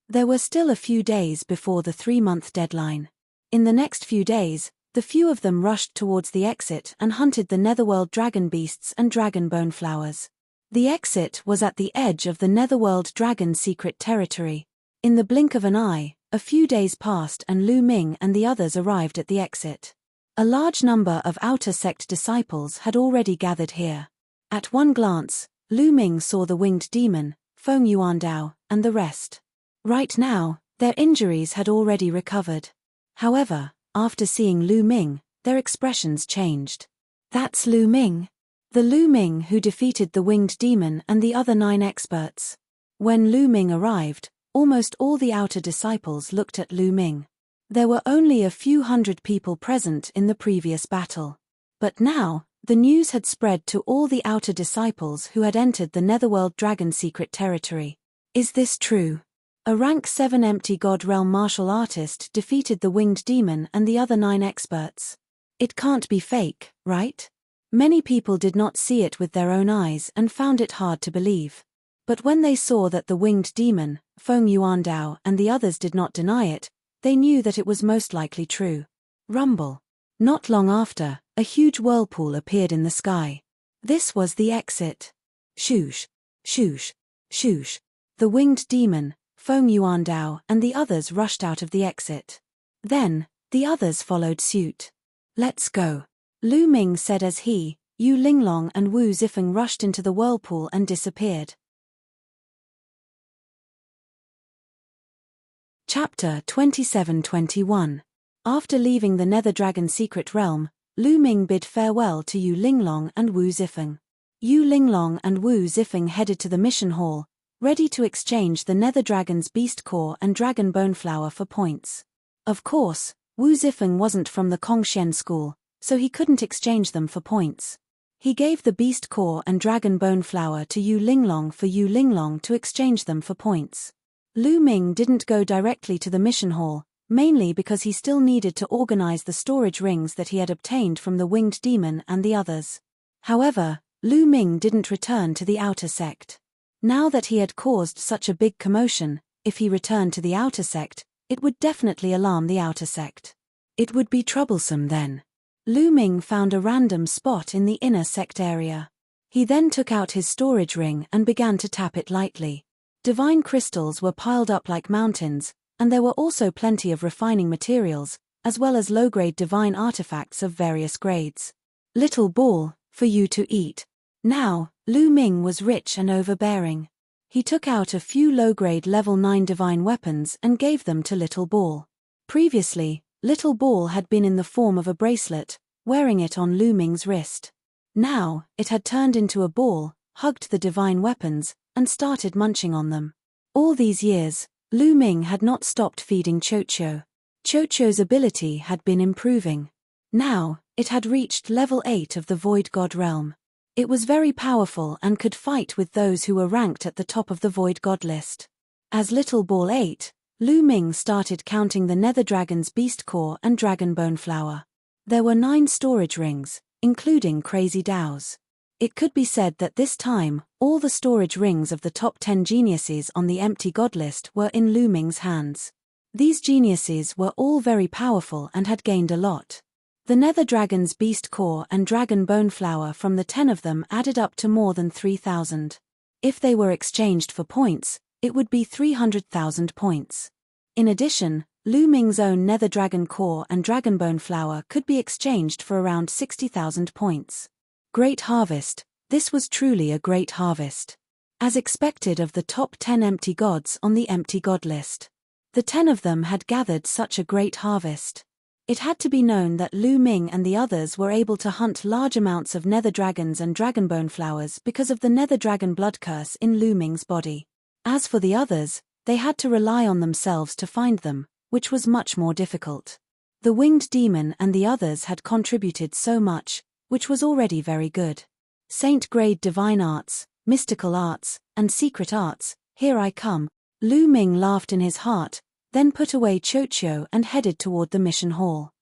There were still a few days before the 3-month deadline. In the next few days, the few of them rushed towards the exit and hunted the Netherworld dragon beasts and dragon bone flowers. The exit was at the edge of the Netherworld dragon secret territory. In the blink of an eye, a few days passed and Lu Ming and the others arrived at the exit. A large number of outer sect disciples had already gathered here. At one glance, Lu Ming saw the winged demon, Feng Yuandao, and the rest. Right now, their injuries had already recovered. However, after seeing Lu Ming, their expressions changed. That's Lu Ming. The Lu Ming who defeated the winged demon and the other 9 experts. When Lu Ming arrived, almost all the outer disciples looked at Lu Ming. There were only a few hundred people present in the previous battle. But now, the news had spread to all the outer disciples who had entered the Netherworld dragon secret territory. Is this true? A rank 7 empty god realm martial artist defeated the winged demon and the other 9 experts. It can't be fake, right? Many people did not see it with their own eyes and found it hard to believe. But when they saw that the winged demon, Feng Yuandao, and the others did not deny it, they knew that it was most likely true. Rumble. Not long after, a huge whirlpool appeared in the sky. This was the exit. Shoosh. Shoosh. Shoosh. The winged demon, Feng Yuandao, and the others rushed out of the exit. Then, the others followed suit. Let's go. Lu Ming said as he, Yu Linglong and Wu Zifeng rushed into the whirlpool and disappeared. Chapter 27-21. After leaving the Nether Dragon secret realm, Lu Ming bid farewell to Yu Linglong and Wu Zifeng. Yu Linglong and Wu Zifeng headed to the mission hall, ready to exchange the Nether Dragon's beast core and dragon bone flower for points. Of course, Wu Zifeng wasn't from the Kongxian school, so he couldn't exchange them for points. He gave the beast core and dragon bone flower to Yu Linglong for Yu Linglong to exchange them for points. Lu Ming didn't go directly to the mission hall, mainly because he still needed to organize the storage rings that he had obtained from the winged demon and the others. However, Lu Ming didn't return to the outer sect. Now that he had caused such a big commotion, if he returned to the outer sect, it would definitely alarm the outer sect. It would be troublesome then. Lu Ming found a random spot in the inner sect area. He then took out his storage ring and began to tap it lightly. Divine crystals were piled up like mountains, and there were also plenty of refining materials, as well as low-grade divine artifacts of various grades. Little ball, for you to eat. Now, Lu Ming was rich and overbearing. He took out a few low-grade level 9 divine weapons and gave them to Little Ball. Previously, Little Ball had been in the form of a bracelet, wearing it on Lu Ming's wrist. Now, it had turned into a ball, hugged the divine weapons, and started munching on them. All these years, Lu Ming had not stopped feeding Chocho. Chocho's ability had been improving. Now, it had reached level 8 of the Void God realm. It was very powerful and could fight with those who were ranked at the top of the Void God list. As Little Ball ate, Lu Ming started counting the Nether Dragon's Beast Core and Dragon Bone Flower. There were 9 storage rings, including Crazy Dow's. It could be said that this time, all the storage rings of the top 10 geniuses on the empty god list were in Lu Ming's hands. These geniuses were all very powerful and had gained a lot. The Nether Dragon's Beast Core and Dragon Bone Flower from the 10 of them added up to more than 3,000. If they were exchanged for points, it would be 300,000 points. In addition, Lu Ming's own Nether Dragon Core and Dragon Bone Flower could be exchanged for around 60,000 points. Great harvest. This was truly a great harvest. As expected of the top 10 empty gods on the empty god list. The 10 of them had gathered such a great harvest. It had to be known that Lu Ming and the others were able to hunt large amounts of nether dragons and dragonbone flowers because of the nether dragon blood curse in Lu Ming's body. As for the others, they had to rely on themselves to find them, which was much more difficult. The winged demon and the others had contributed so much, which was already very good. Saint-grade divine arts, mystical arts, and secret arts, here I come. Lu Ming laughed in his heart, then put away Chocho and headed toward the mission hall.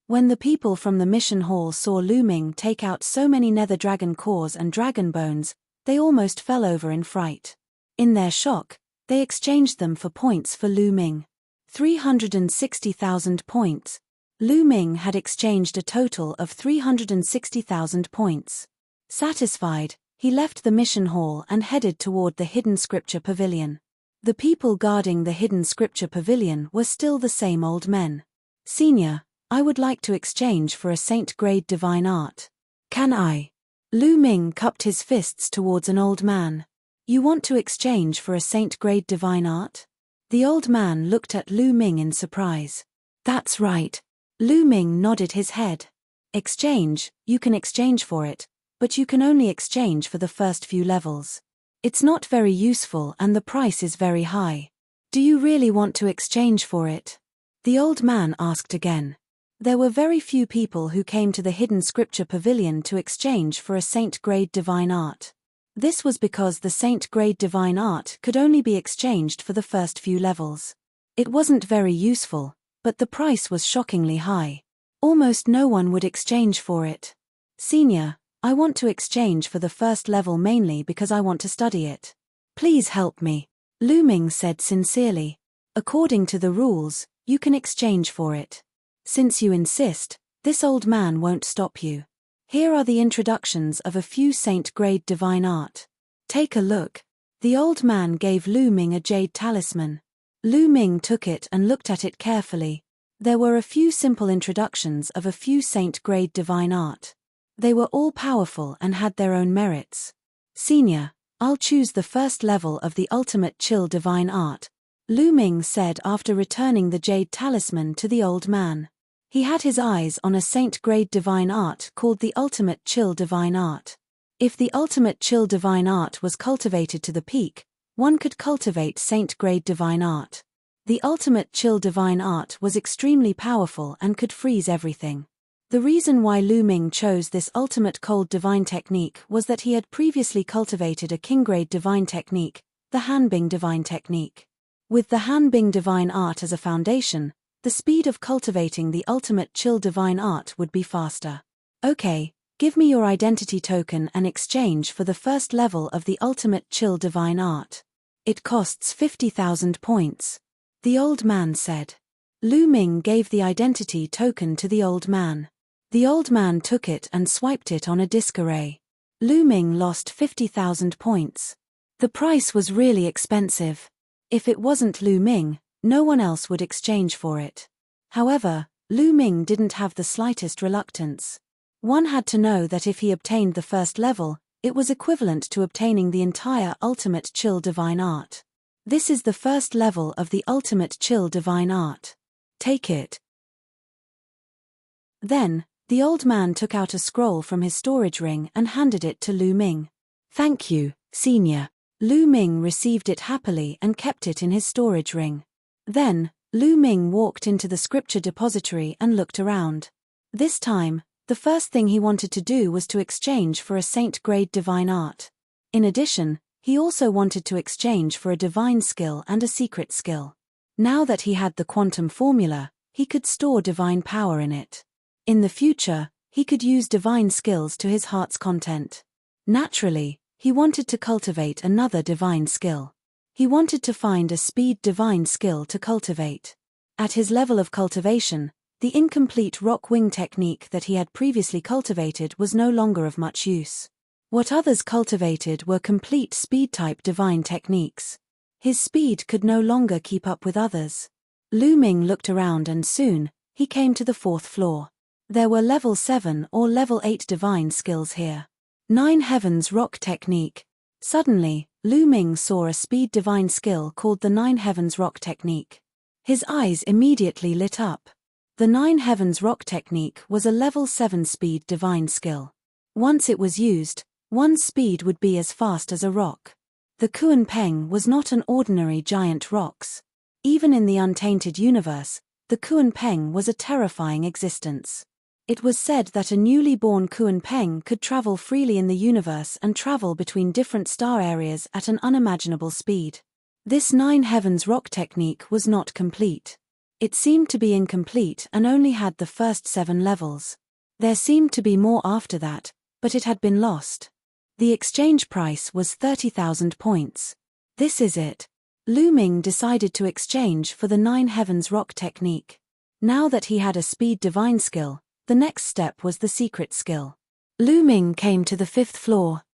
When the people from the mission hall saw Lu Ming take out so many nether dragon cores and dragon bones, they almost fell over in fright. In their shock, they exchanged them for points for Lu Ming. 360,000 points. Lu Ming had exchanged a total of 360,000 points. Satisfied, he left the mission hall and headed toward the hidden scripture pavilion. The people guarding the hidden scripture pavilion were still the same old men. Senior, I would like to exchange for a saint-grade divine art. Can I? Lu Ming cupped his fists towards an old man. You want to exchange for a saint-grade divine art? The old man looked at Lu Ming in surprise. That's right. Lu Ming nodded his head. Exchange, you can exchange for it, but you can only exchange for the first few levels. It's not very useful and the price is very high. Do you really want to exchange for it? The old man asked again. There were very few people who came to the hidden scripture pavilion to exchange for a saint-grade divine art. This was because the saint-grade divine art could only be exchanged for the first few levels. It wasn't very useful, but the price was shockingly high. Almost no one would exchange for it. Senior, I want to exchange for the first level mainly because I want to study it. Please help me. Lu Ming said sincerely. According to the rules, you can exchange for it. Since you insist, this old man won't stop you. Here are the introductions of a few saint-grade divine art. Take a look. The old man gave Lu Ming a jade talisman. Lu Ming took it and looked at it carefully. There were a few simple introductions of a few saint-grade divine art. They were all powerful and had their own merits. Senior, I'll choose the first level of the ultimate chill divine art, Lu Ming said after returning the jade talisman to the old man. He had his eyes on a saint-grade divine art called the ultimate chill divine art. If the ultimate chill divine art was cultivated to the peak, one could cultivate saint-grade divine art. The ultimate chill divine art was extremely powerful and could freeze everything. The reason why Lu Ming chose this ultimate cold divine technique was that he had previously cultivated a king-grade divine technique, the Hanbing divine technique. With the Hanbing divine art as a foundation, the speed of cultivating the ultimate chill divine art would be faster. Okay, give me your identity token in exchange for the first level of the ultimate chill divine art. It costs 50,000 points. The old man said. Lu Ming gave the identity token to the old man. The old man took it and swiped it on a disk array. Lu Ming lost 50,000 points. The price was really expensive. If it wasn't Lu Ming, no one else would exchange for it. However, Lu Ming didn't have the slightest reluctance. One had to know that if he obtained the first level, it was equivalent to obtaining the entire ultimate chill divine art. This is the first level of the ultimate chill divine art. Take it. Then, the old man took out a scroll from his storage ring and handed it to Lu Ming. Thank you, senior. Lu Ming received it happily and kept it in his storage ring. Then, Lu Ming walked into the scripture depository and looked around. This time, the first thing he wanted to do was to exchange for a saint-grade divine art. In addition, he also wanted to exchange for a divine skill and a secret skill. Now that he had the quantum formula, he could store divine power in it. In the future, he could use divine skills to his heart's content. Naturally, he wanted to cultivate another divine skill. He wanted to find a speed divine skill to cultivate. At his level of cultivation, the incomplete rock wing technique that he had previously cultivated was no longer of much use. What others cultivated were complete speed-type divine techniques. His speed could no longer keep up with others. Lu Ming looked around and soon, he came to the 4th floor. There were level 7 or level 8 divine skills here. 9 Heavens Rock Technique. Suddenly, Lu Ming saw a speed divine skill called the 9 Heavens Rock Technique. His eyes immediately lit up. The 9 Heavens Rock Technique was a level 7 speed divine skill. Once it was used, one's speed would be as fast as a rock. The Kuan Peng was not an ordinary giant rocks. Even in the untainted universe, the Kuan Peng was a terrifying existence. It was said that a newly born Kuan Peng could travel freely in the universe and travel between different star areas at an unimaginable speed. This 9 Heavens Rock Technique was not complete. It seemed to be incomplete and only had the first 7 levels. There seemed to be more after that, but it had been lost. The exchange price was 30,000 points. This is it. Lu Ming decided to exchange for the 9 Heavens Rock Technique. Now that he had a speed divine skill, the next step was the secret skill. Lu Ming came to the 5th floor.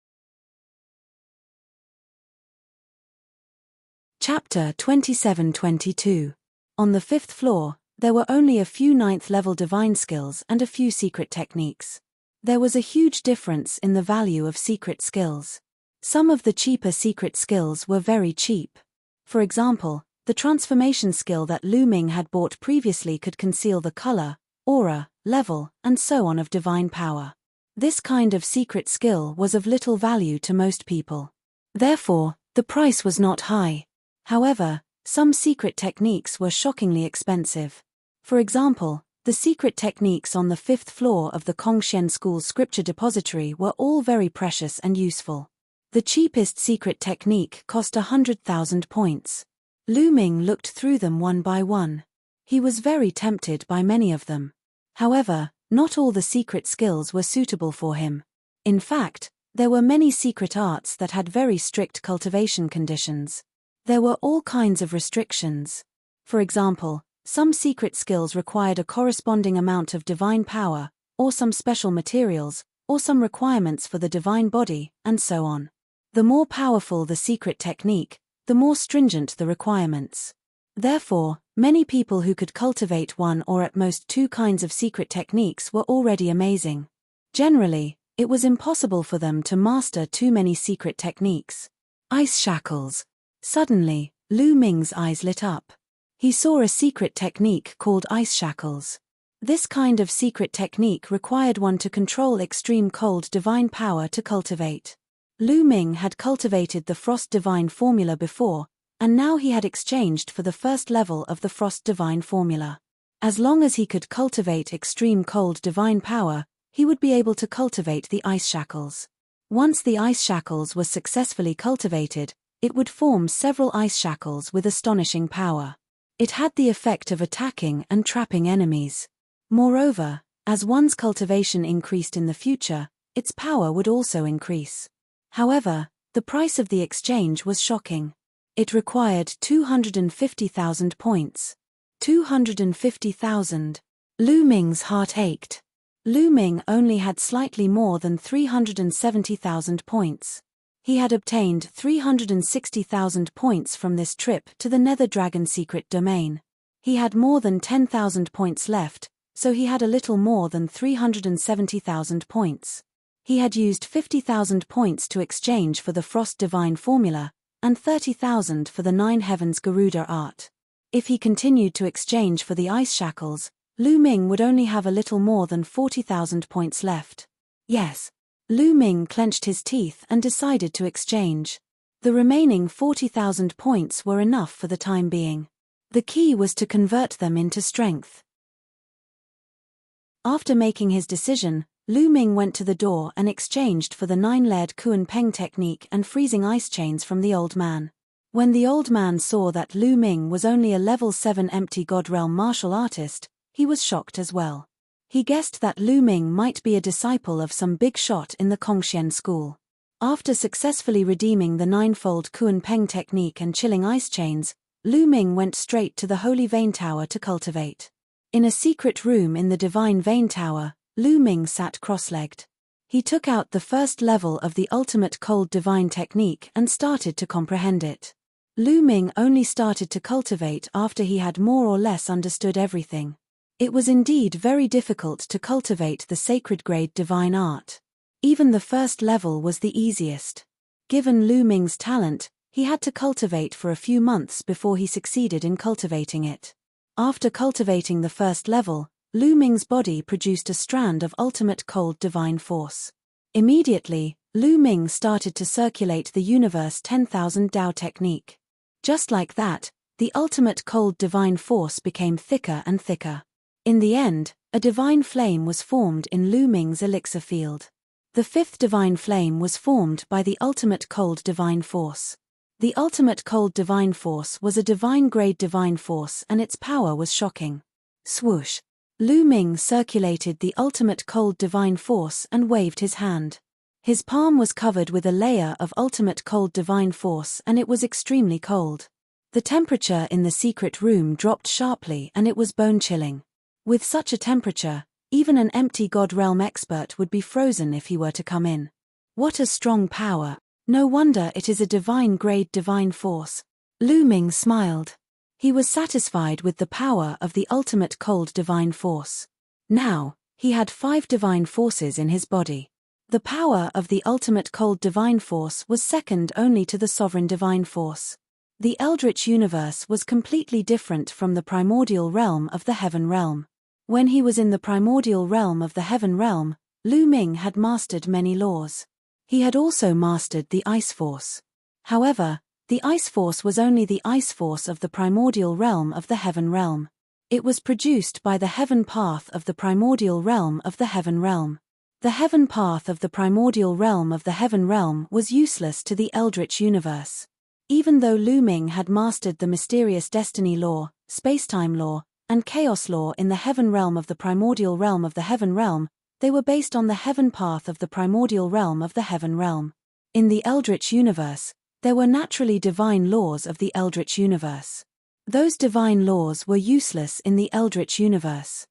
Chapter 27-22. On the 5th floor, there were only a few 9th level divine skills and a few secret techniques. There was a huge difference in the value of secret skills. Some of the cheaper secret skills were very cheap. For example, the transformation skill that Lu Ming had bought previously could conceal the color, aura, level, and so on of divine power. This kind of secret skill was of little value to most people. Therefore, the price was not high. However, some secret techniques were shockingly expensive. For example, the secret techniques on the 5th floor of the Kongshen School's scripture depository were all very precious and useful. The cheapest secret technique cost 100,000 points. Lu Ming looked through them one by one. He was very tempted by many of them. However, not all the secret skills were suitable for him. In fact, there were many secret arts that had very strict cultivation conditions. There were all kinds of restrictions. For example, some secret skills required a corresponding amount of divine power, or some special materials, or some requirements for the divine body, and so on. The more powerful the secret technique, the more stringent the requirements. Therefore, many people who could cultivate one or at most 2 kinds of secret techniques were already amazing. Generally, it was impossible for them to master too many secret techniques. Ice shackles. Suddenly, Lu Ming's eyes lit up. He saw a secret technique called ice shackles. This kind of secret technique required one to control extreme cold divine power to cultivate. Lu Ming had cultivated the Frost Divine Formula before, and now he had exchanged for the first level of the Frost Divine Formula. As long as he could cultivate extreme cold divine power, he would be able to cultivate the ice shackles. Once the ice shackles were successfully cultivated, It would form several ice shackles with astonishing power. It had the effect of attacking and trapping enemies. Moreover, as one's cultivation increased in the future, its power would also increase. However, the price of the exchange was shocking. It required 250,000 points. 250,000. Lu Ming's heart ached. Lu Ming only had slightly more than 370,000 points. He had obtained 360,000 points from this trip to the Netherdragon secret domain. He had more than 10,000 points left, so he had a little more than 370,000 points. He had used 50,000 points to exchange for the Frost Divine Formula, and 30,000 for the Nine Heavens Garuda art. If he continued to exchange for the ice shackles, Lu Ming would only have a little more than 40,000 points left. Yes. Lu Ming clenched his teeth and decided to exchange. The remaining 40,000 points were enough for the time being. The key was to convert them into strength. After making his decision, Lu Ming went to the door and exchanged for the 9-layered Kuan Peng technique and freezing ice chains from the old man. When the old man saw that Lu Ming was only a level 7 empty God Realm martial artist, he was shocked as well. He guessed that Lu Ming might be a disciple of some big shot in the Kongxian school. After successfully redeeming the 9-fold Kuan Peng technique and chilling ice chains, Lu Ming went straight to the Holy Vein Tower to cultivate. In a secret room in the Divine Vein Tower, Lu Ming sat cross-legged. He took out the first level of the ultimate cold divine technique and started to comprehend it. Lu Ming only started to cultivate after he had more or less understood everything. It was indeed very difficult to cultivate the sacred grade divine art. Even the first level was the easiest. Given Lu Ming's talent, he had to cultivate for a few months before he succeeded in cultivating it. After cultivating the first level, Lu Ming's body produced a strand of ultimate cold divine force. Immediately, Lu Ming started to circulate the universe 10,000 Dao technique. Just like that, the ultimate cold divine force became thicker and thicker. In the end, a divine flame was formed in Lu Ming's elixir field. The fifth divine flame was formed by the ultimate cold divine force. The ultimate cold divine force was a divine-grade divine force and its power was shocking. Swoosh! Lu Ming circulated the ultimate cold divine force and waved his hand. His palm was covered with a layer of ultimate cold divine force and it was extremely cold. The temperature in the secret room dropped sharply and it was bone-chilling. With such a temperature, even an empty God Realm expert would be frozen if he were to come in. What a strong power! No wonder it is a divine-grade divine force. Lu Ming smiled. He was satisfied with the power of the ultimate cold divine force. Now, he had 5 divine forces in his body. The power of the ultimate cold divine force was second only to the sovereign divine force. The Eldritch universe was completely different from the primordial realm of the Heaven realm. When he was in the primordial realm of the Heaven realm, Lu Ming had mastered many laws. He had also mastered the Ice Force. However, the Ice Force was only the Ice Force of the primordial realm of the Heaven realm. It was produced by the Heaven Path of the primordial realm of the Heaven realm. The Heaven Path of the primordial realm of the Heaven realm was useless to the Eldritch universe. Even though Lu Ming had mastered the mysterious destiny law, spacetime law, and chaos law in the Heaven realm of the primordial realm of the Heaven realm, they were based on the Heaven Path of the primordial realm of the Heaven realm. In the Eldritch universe, there were naturally divine laws of the Eldritch universe. Those divine laws were useless in the Eldritch universe.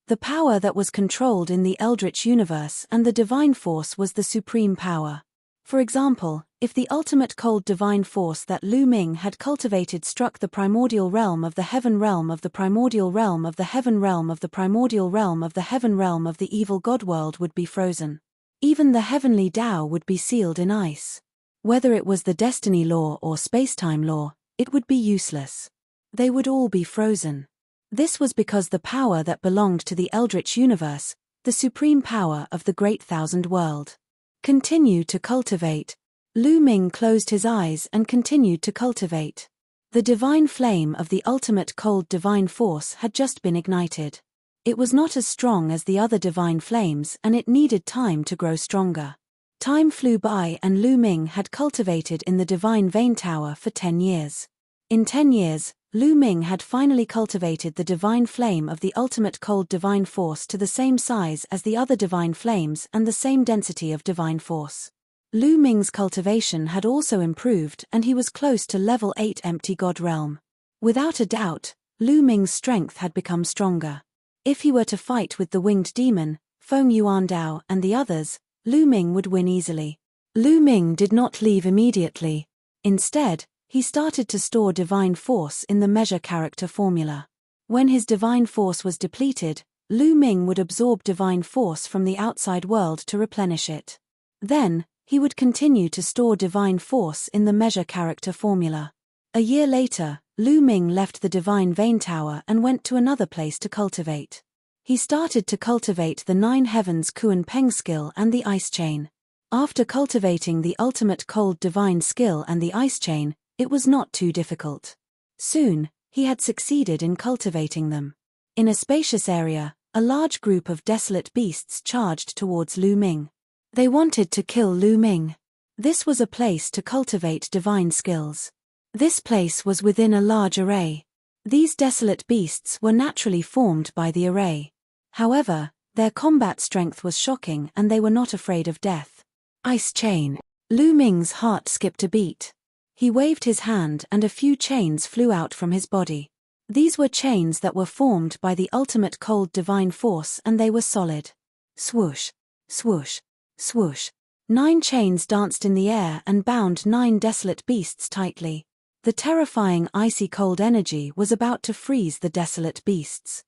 The power that was controlled in the Eldritch universe and the divine force was the supreme power. For example, if the ultimate cold divine force that Lu Ming had cultivated struck the primordial realm of the Heaven realm of the primordial realm of the Heaven realm of the primordial realm of the Heaven realm of the evil god world would be frozen. Even the heavenly Tao would be sealed in ice. Whether it was the destiny law or spacetime law, it would be useless. They would all be frozen. This was because the power that belonged to the Eldritch universe, the supreme power of the Great Thousand World. Continue to cultivate. Lu Ming closed his eyes and continued to cultivate. The divine flame of the ultimate cold divine force had just been ignited. It was not as strong as the other divine flames and it needed time to grow stronger. Time flew by and Lu Ming had cultivated in the Divine Vein Tower for 10 years. In 10 years, Lu Ming had finally cultivated the divine flame of the ultimate cold divine force to the same size as the other divine flames and the same density of divine force. Lu Ming's cultivation had also improved and he was close to level 8 empty god realm. Without a doubt, Lu Ming's strength had become stronger. If he were to fight with the winged demon, Feng Yuandao and the others, Lu Ming would win easily. Lu Ming did not leave immediately. Instead, he started to store divine force in the measure character formula. When his divine force was depleted, Lu Ming would absorb divine force from the outside world to replenish it. Then, he would continue to store divine force in the measure character formula. A year later, Lu Ming left the Divine Vein Tower and went to another place to cultivate. He started to cultivate the 9 Heavens Kuan Peng skill and the Ice Chain. After cultivating the ultimate cold divine skill and the Ice Chain, it was not too difficult. Soon, he had succeeded in cultivating them. In a spacious area, a large group of desolate beasts charged towards Lu Ming. They wanted to kill Lu Ming. This was a place to cultivate divine skills. This place was within a large array. These desolate beasts were naturally formed by the array. However, their combat strength was shocking and they were not afraid of death. Ice Chain. Lu Ming's heart skipped a beat. He waved his hand and a few chains flew out from his body. These were chains that were formed by the ultimate cold divine force and they were solid. Swoosh, swoosh, swoosh. 9 chains danced in the air and bound 9 desolate beasts tightly. The terrifying icy cold energy was about to freeze the desolate beasts.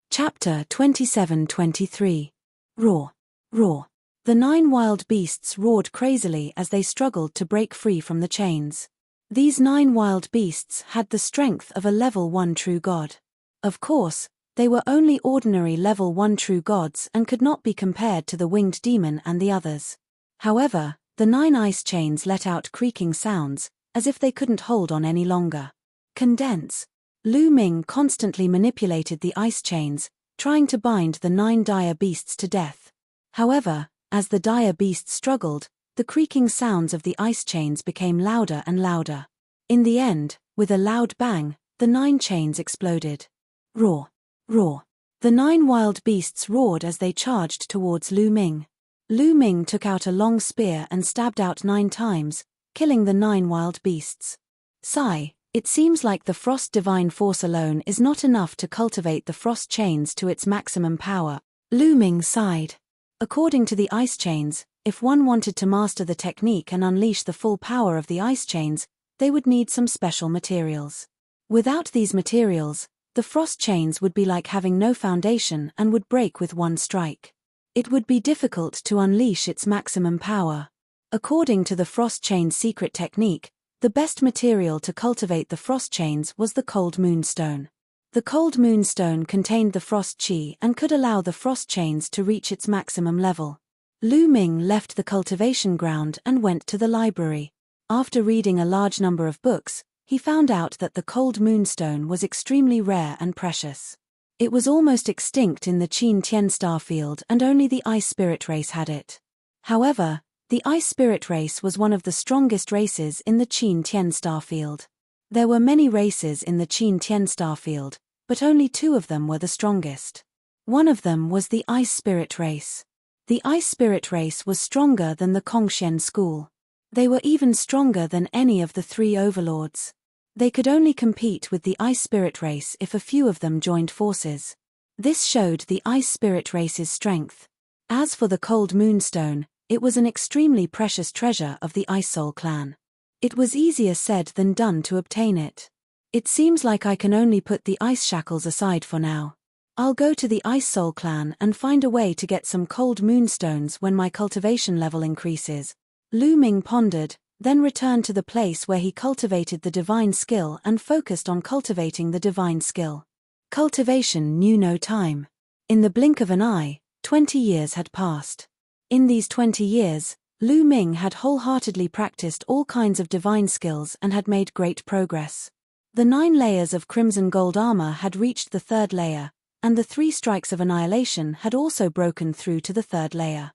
Chapter 27-23. Roar. Roar. The 9 wild beasts roared crazily as they struggled to break free from the chains. These 9 wild beasts had the strength of a level 1 true god. Of course, they were only ordinary level 1 true gods and could not be compared to the winged demon and the others. However, the 9 ice chains let out creaking sounds, as if they couldn't hold on any longer. Condense. Lu Ming constantly manipulated the ice chains, trying to bind the 9 dire beasts to death. However, as the dire beasts struggled, the creaking sounds of the ice chains became louder and louder. In the end, with a loud bang, the 9 chains exploded. Roar. Roar. The 9 wild beasts roared as they charged towards Lu Ming. Lu Ming took out a long spear and stabbed out 9 times, killing the 9 wild beasts. Sigh, it seems like the frost divine force alone is not enough to cultivate the frost chains to its maximum power. Lu Ming sighed. According to the ice chains, if one wanted to master the technique and unleash the full power of the ice chains, they would need some special materials. Without these materials, the frost chains would be like having no foundation and would break with one strike. It would be difficult to unleash its maximum power. According to the frost chain's secret technique, the best material to cultivate the frost chains was the cold moonstone. The cold moonstone contained the frost chi and could allow the frost chains to reach its maximum level. Lu Ming left the cultivation ground and went to the library. After reading a large number of books, he found out that the cold moonstone was extremely rare and precious. It was almost extinct in the Qin Tian starfield and only the Ice Spirit race had it. However, the Ice Spirit race was one of the strongest races in the Qin Tian starfield. There were many races in the Qin Tian starfield, but only 2 of them were the strongest. One of them was the Ice Spirit race. The Ice Spirit race was stronger than the Kongshen school. They were even stronger than any of the 3 overlords. They could only compete with the Ice Spirit race if a few of them joined forces. This showed the Ice Spirit race's strength. As for the Cold Moonstone, it was an extremely precious treasure of the Ice Soul clan. It was easier said than done to obtain it. It seems like I can only put the ice shackles aside for now. I'll go to the Ice Soul clan and find a way to get some cold moonstones when my cultivation level increases. Lu Ming pondered, then returned to the place where he cultivated the divine skill and focused on cultivating the divine skill. Cultivation knew no time. In the blink of an eye, 20 years had passed. In these 20 years, Lu Ming had wholeheartedly practiced all kinds of divine skills and had made great progress. The 9 layers of crimson gold armor had reached the 3rd layer, and the 3 strikes of annihilation had also broken through to the 3rd layer.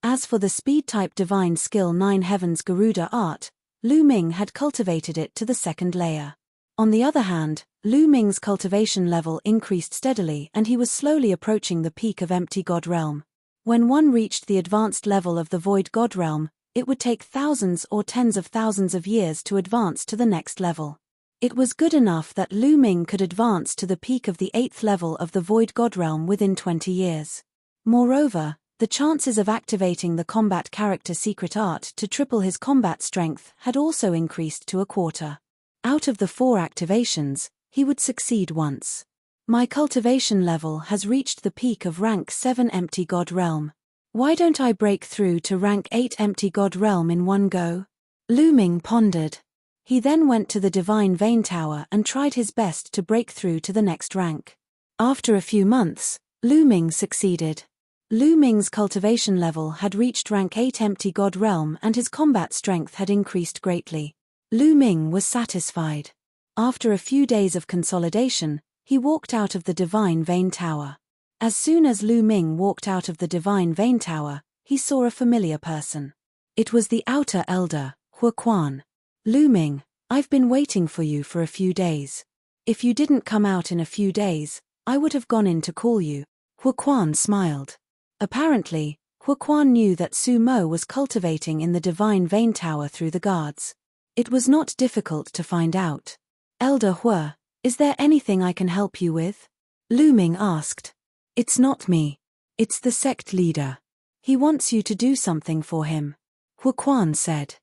As for the speed-type divine skill 9 Heaven's Garuda art, Lu Ming had cultivated it to the 2nd layer. On the other hand, Lu Ming's cultivation level increased steadily and he was slowly approaching the peak of Empty God Realm. When one reached the advanced level of the Void God Realm, it would take thousands or tens of thousands of years to advance to the next level. It was good enough that Lu Ming could advance to the peak of the 8th level of the Void God Realm within 20 years. Moreover, the chances of activating the combat character secret art to triple his combat strength had also increased to a quarter. Out of the 4 activations, he would succeed once. My cultivation level has reached the peak of rank 7 Empty God Realm. Why don't I break through to rank 8 Empty God Realm in one go? Lu Ming pondered. He then went to the Divine Vein Tower and tried his best to break through to the next rank. After a few months, Lu Ming succeeded. Lu Ming's cultivation level had reached rank 8 Empty God Realm and his combat strength had increased greatly. Lu Ming was satisfied. After a few days of consolidation, he walked out of the Divine Vein Tower. As soon as Lu Ming walked out of the Divine Vein Tower, he saw a familiar person. It was the outer elder, Hua Quan. Lu Ming, I've been waiting for you for a few days. If you didn't come out in a few days, I would have gone in to call you. Hua Quan smiled. Apparently, Hua Quan knew that Su Mo was cultivating in the Divine Vein Tower through the guards. It was not difficult to find out. Elder Hua, is there anything I can help you with? Lu Ming asked. It's not me. It's the sect leader. He wants you to do something for him. Hua Quan said.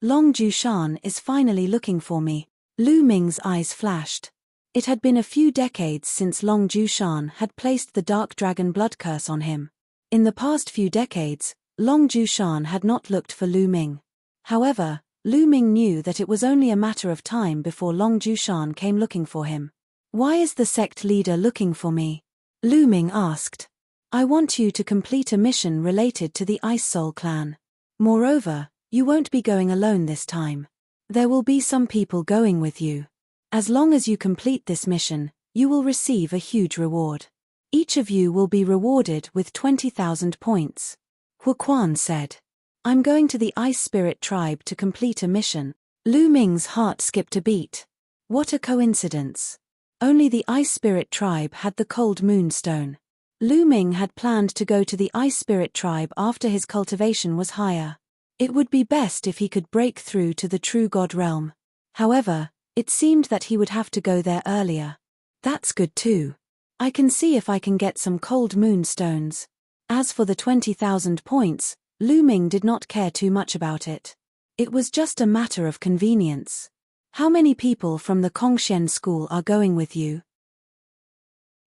Long Jushan is finally looking for me. Lu Ming's eyes flashed. It had been a few decades since Long Jushan had placed the Dark Dragon blood curse on him. In the past few decades, Long Jushan had not looked for Lu Ming. However, Lu Ming knew that it was only a matter of time before Long Jushan came looking for him. Why is the sect leader looking for me? Lu Ming asked. I want you to complete a mission related to the Ice Soul clan. Moreover, you won't be going alone this time. There will be some people going with you. As long as you complete this mission, you will receive a huge reward. Each of you will be rewarded with 20,000 points. Hua Quan said. I'm going to the Ice Spirit tribe to complete a mission. Lu Ming's heart skipped a beat. What a coincidence. Only the Ice Spirit tribe had the Cold Moon Stone. Lu Ming had planned to go to the Ice Spirit tribe after his cultivation was higher. It would be best if he could break through to the True God Realm. However, it seemed that he would have to go there earlier. That's good too. I can see if I can get some Cold Moon Stones. As for the 20,000 points, Lu Ming did not care too much about it. It was just a matter of convenience. How many people from the Kongxian school are going with you?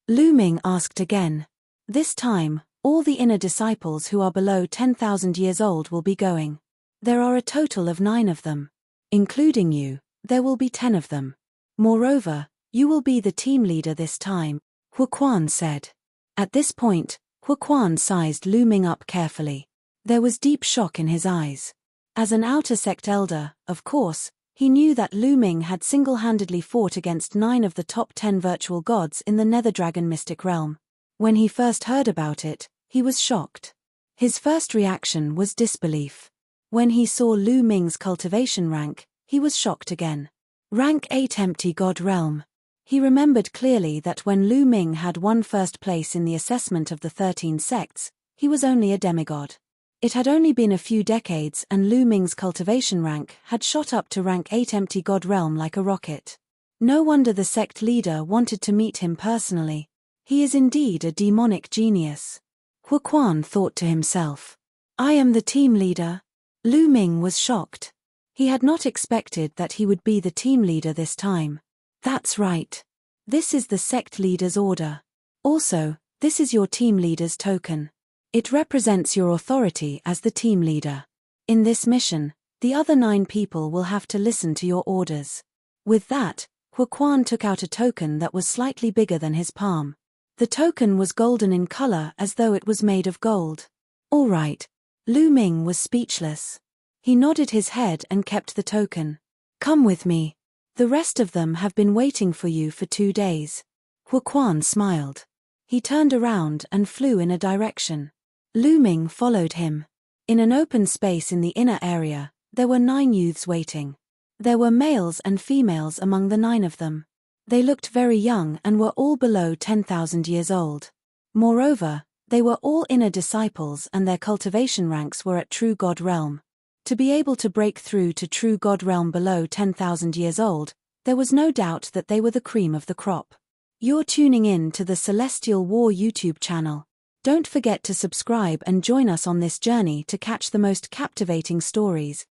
Lu Ming asked again. This time, all the inner disciples who are below 10,000 years old will be going. There are a total of 9 of them. Including you, there will be 10 of them. Moreover, you will be the team leader this time, Hua Quan said. At this point, Hua Quan sized Lu Ming up carefully. There was deep shock in his eyes. As an outer sect elder, of course, he knew that Lu Ming had single-handedly fought against 9 of the top 10 virtual gods in the Netherdragon mystic realm. When he first heard about it, he was shocked. His first reaction was disbelief. When he saw Lu Ming's cultivation rank, he was shocked again. Rank 8 Empty God Realm. He remembered clearly that when Lu Ming had won first place in the assessment of the 13 sects, he was only a demigod. It had only been a few decades and Lu Ming's cultivation rank had shot up to rank 8 Empty God Realm like a rocket. No wonder the sect leader wanted to meet him personally. He is indeed a demonic genius. Hua Quan thought to himself. I am the team leader. Lu Ming was shocked. He had not expected that he would be the team leader this time. That's right. This is the sect leader's order. Also, this is your team leader's token. It represents your authority as the team leader. In this mission, the other 9 people will have to listen to your orders. With that, Hua Quan took out a token that was slightly bigger than his palm. The token was golden in color as though it was made of gold. All right. Lu Ming was speechless. He nodded his head and kept the token. Come with me. The rest of them have been waiting for you for 2 days. Huaquan smiled. He turned around and flew in a direction. Lu Ming followed him. In an open space in the inner area, there were 9 youths waiting. There were males and females among the 9 of them. They looked very young and were all below 10,000 years old. Moreover, they were all inner disciples and their cultivation ranks were at True God Realm. To be able to break through to True God Realm below 10,000 years old, there was no doubt that they were the cream of the crop. You're tuning in to the Celestial War YouTube channel. Don't forget to subscribe and join us on this journey to catch the most captivating stories.